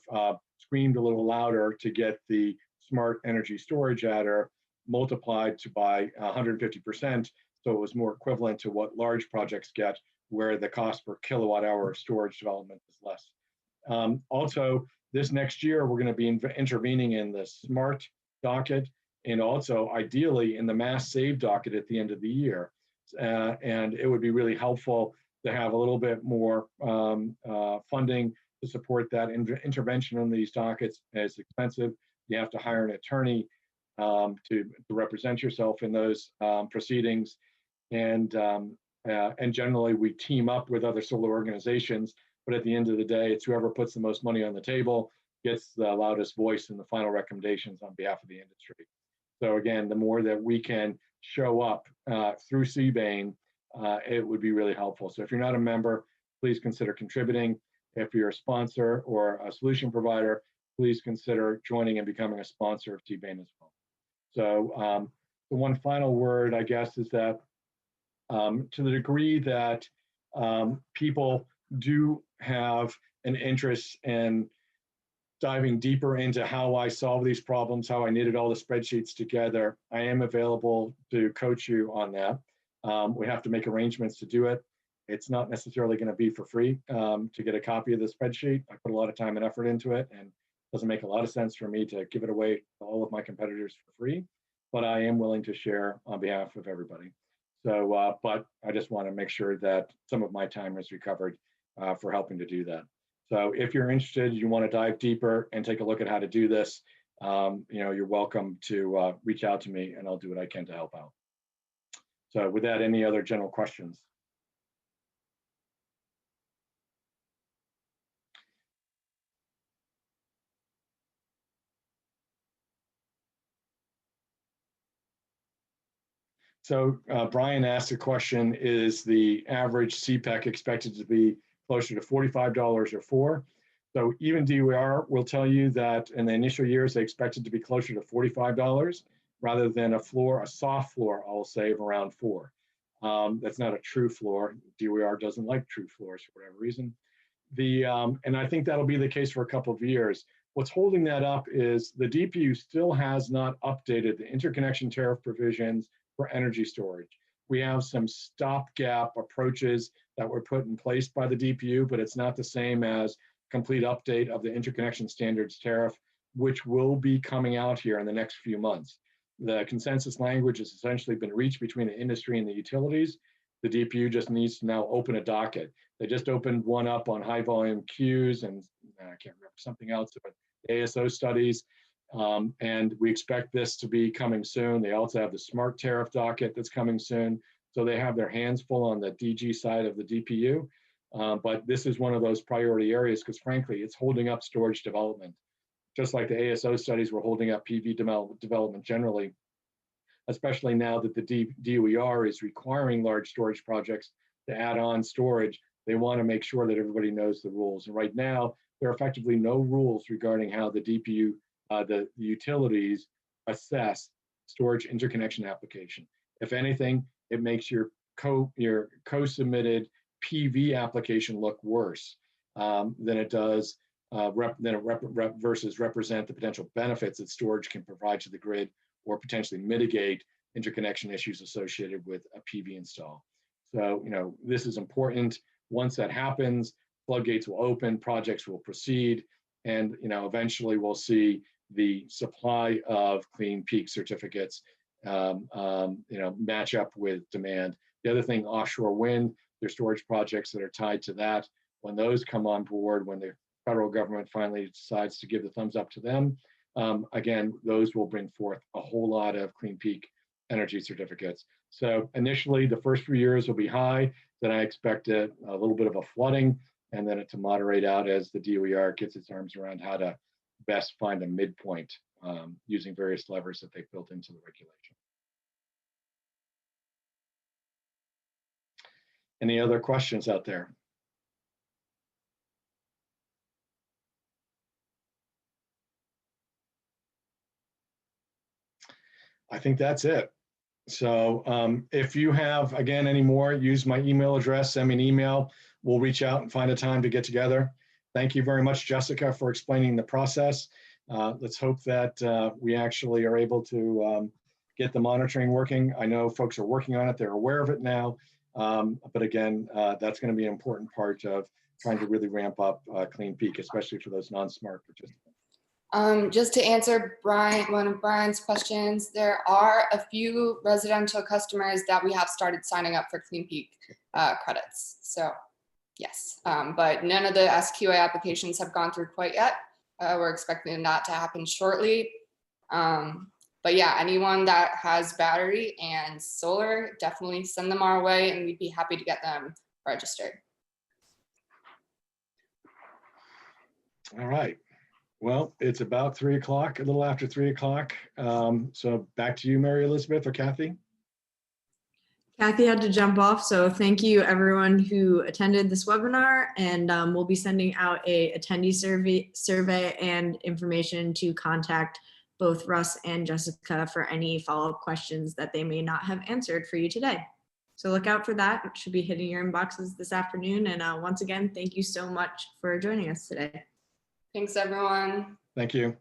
screamed a little louder to get the smart energy storage adder multiplied by 150%, so it was more equivalent to what large projects get, where the cost per kilowatt hour of storage development is less. Also, this next year, we're going to be intervening in the SMART docket and also ideally in the Mass Save docket at the end of the year. And it would be really helpful to have a little bit more funding to support that. Intervention in these dockets is expensive. You have to hire an attorney to represent yourself in those proceedings. And generally, we team up with other solar organizations. But at the end of the day, it's whoever puts the most money on the table gets the loudest voice in the final recommendations on behalf of the industry. So again, the more that we can show up through CBANE, it would be really helpful. So if you're not a member, please consider contributing. If you're a sponsor or a solution provider, please consider joining and becoming a sponsor of CBANE as well. So the one final word, I guess, is that to the degree that people do have an interest in diving deeper into how I solve these problems, how I knitted all the spreadsheets together, I am available to coach you on that. We have to make arrangements to do it. It's not necessarily going to be for free to get a copy of the spreadsheet. I put a lot of time and effort into it, and it doesn't make a lot of sense for me to give it away to all of my competitors for free, but I am willing to share on behalf of everybody. So, but I just want to make sure that some of my time is recovered for helping to do that. So if you're interested, you want to dive deeper and take a look at how to do this, you're welcome to reach out to me and I'll do what I can to help out. So with that, any other general questions? So Brian asked a question, is the average CPEC expected to be closer to $45 or $4? So even DOER will tell you that in the initial years, they expect it to be closer to $45 rather than a floor, a soft floor, I'll say, of around $4. That's not a true floor. DOER doesn't like true floors for whatever reason. And I think that'll be the case for a couple of years. What's holding that up is the DPU still has not updated the interconnection tariff provisions for energy storage. We have some stopgap approaches that were put in place by the DPU, but it's not the same as complete update of the interconnection standards tariff, which will be coming out here in the next few months. The consensus language has essentially been reached between the industry and the utilities. The DPU just needs to now open a docket. They just opened one up on high volume queues and I can't remember something else, but ASO studies. And we expect this to be coming soon. They also have the smart tariff docket that's coming soon. So they have their hands full on the DG side of the DPU. But this is one of those priority areas because frankly, it's holding up storage development. Just like the ASO studies were holding up PV development generally, especially now that the DOER is requiring large storage projects to add on storage. They want to make sure that everybody knows the rules. And right now, there are effectively no rules regarding how the DPU, the utilities assess storage interconnection application. If anything, it makes your co-submitted PV application look worse than it does versus represent the potential benefits that storage can provide to the grid or potentially mitigate interconnection issues associated with a PV install. So, this is important. Once that happens, floodgates will open, projects will proceed, and eventually we'll see the supply of clean peak certificates match up with demand. The other thing, offshore wind, there's storage projects that are tied to that. When those come on board, when the federal government finally decides to give the thumbs up to them, again, those will bring forth a whole lot of clean peak energy certificates. So initially, the first few years will be high. Then I expect a little bit of a flooding, and then it to moderate out as the DOER gets its arms around how to best find a midpoint using various levers that they've built into the regulation. Any other questions out there? I think that's it. So if you have, again, any more, use my email address, send me an email. We'll reach out and find a time to get together. Thank you very much, Jessica, for explaining the process. Let's hope that we actually are able to get the monitoring working. I know folks are working on it. They're aware of it now. But again, that's going to be an important part of trying to really ramp up Clean Peak, especially for those non-smart participants. Just to answer one of Brian's questions, there are a few residential customers that we have started signing up for Clean Peak credits. So yes, but none of the SQA applications have gone through quite yet. We're expecting that to happen shortly. But yeah, anyone that has battery and solar, definitely send them our way and we'd be happy to get them registered. All right. Well, it's about 3 o'clock, a little after 3 o'clock. So back to you, Mary Elizabeth or Kathy. Kathy had to jump off, so thank you everyone who attended this webinar, and we'll be sending out a attendee survey and information to contact both Russ and Jessica for any follow-up questions that they may not have answered for you today. So look out for that. It should be hitting your inboxes this afternoon. And once again, thank you so much for joining us today. Thanks, everyone. Thank you.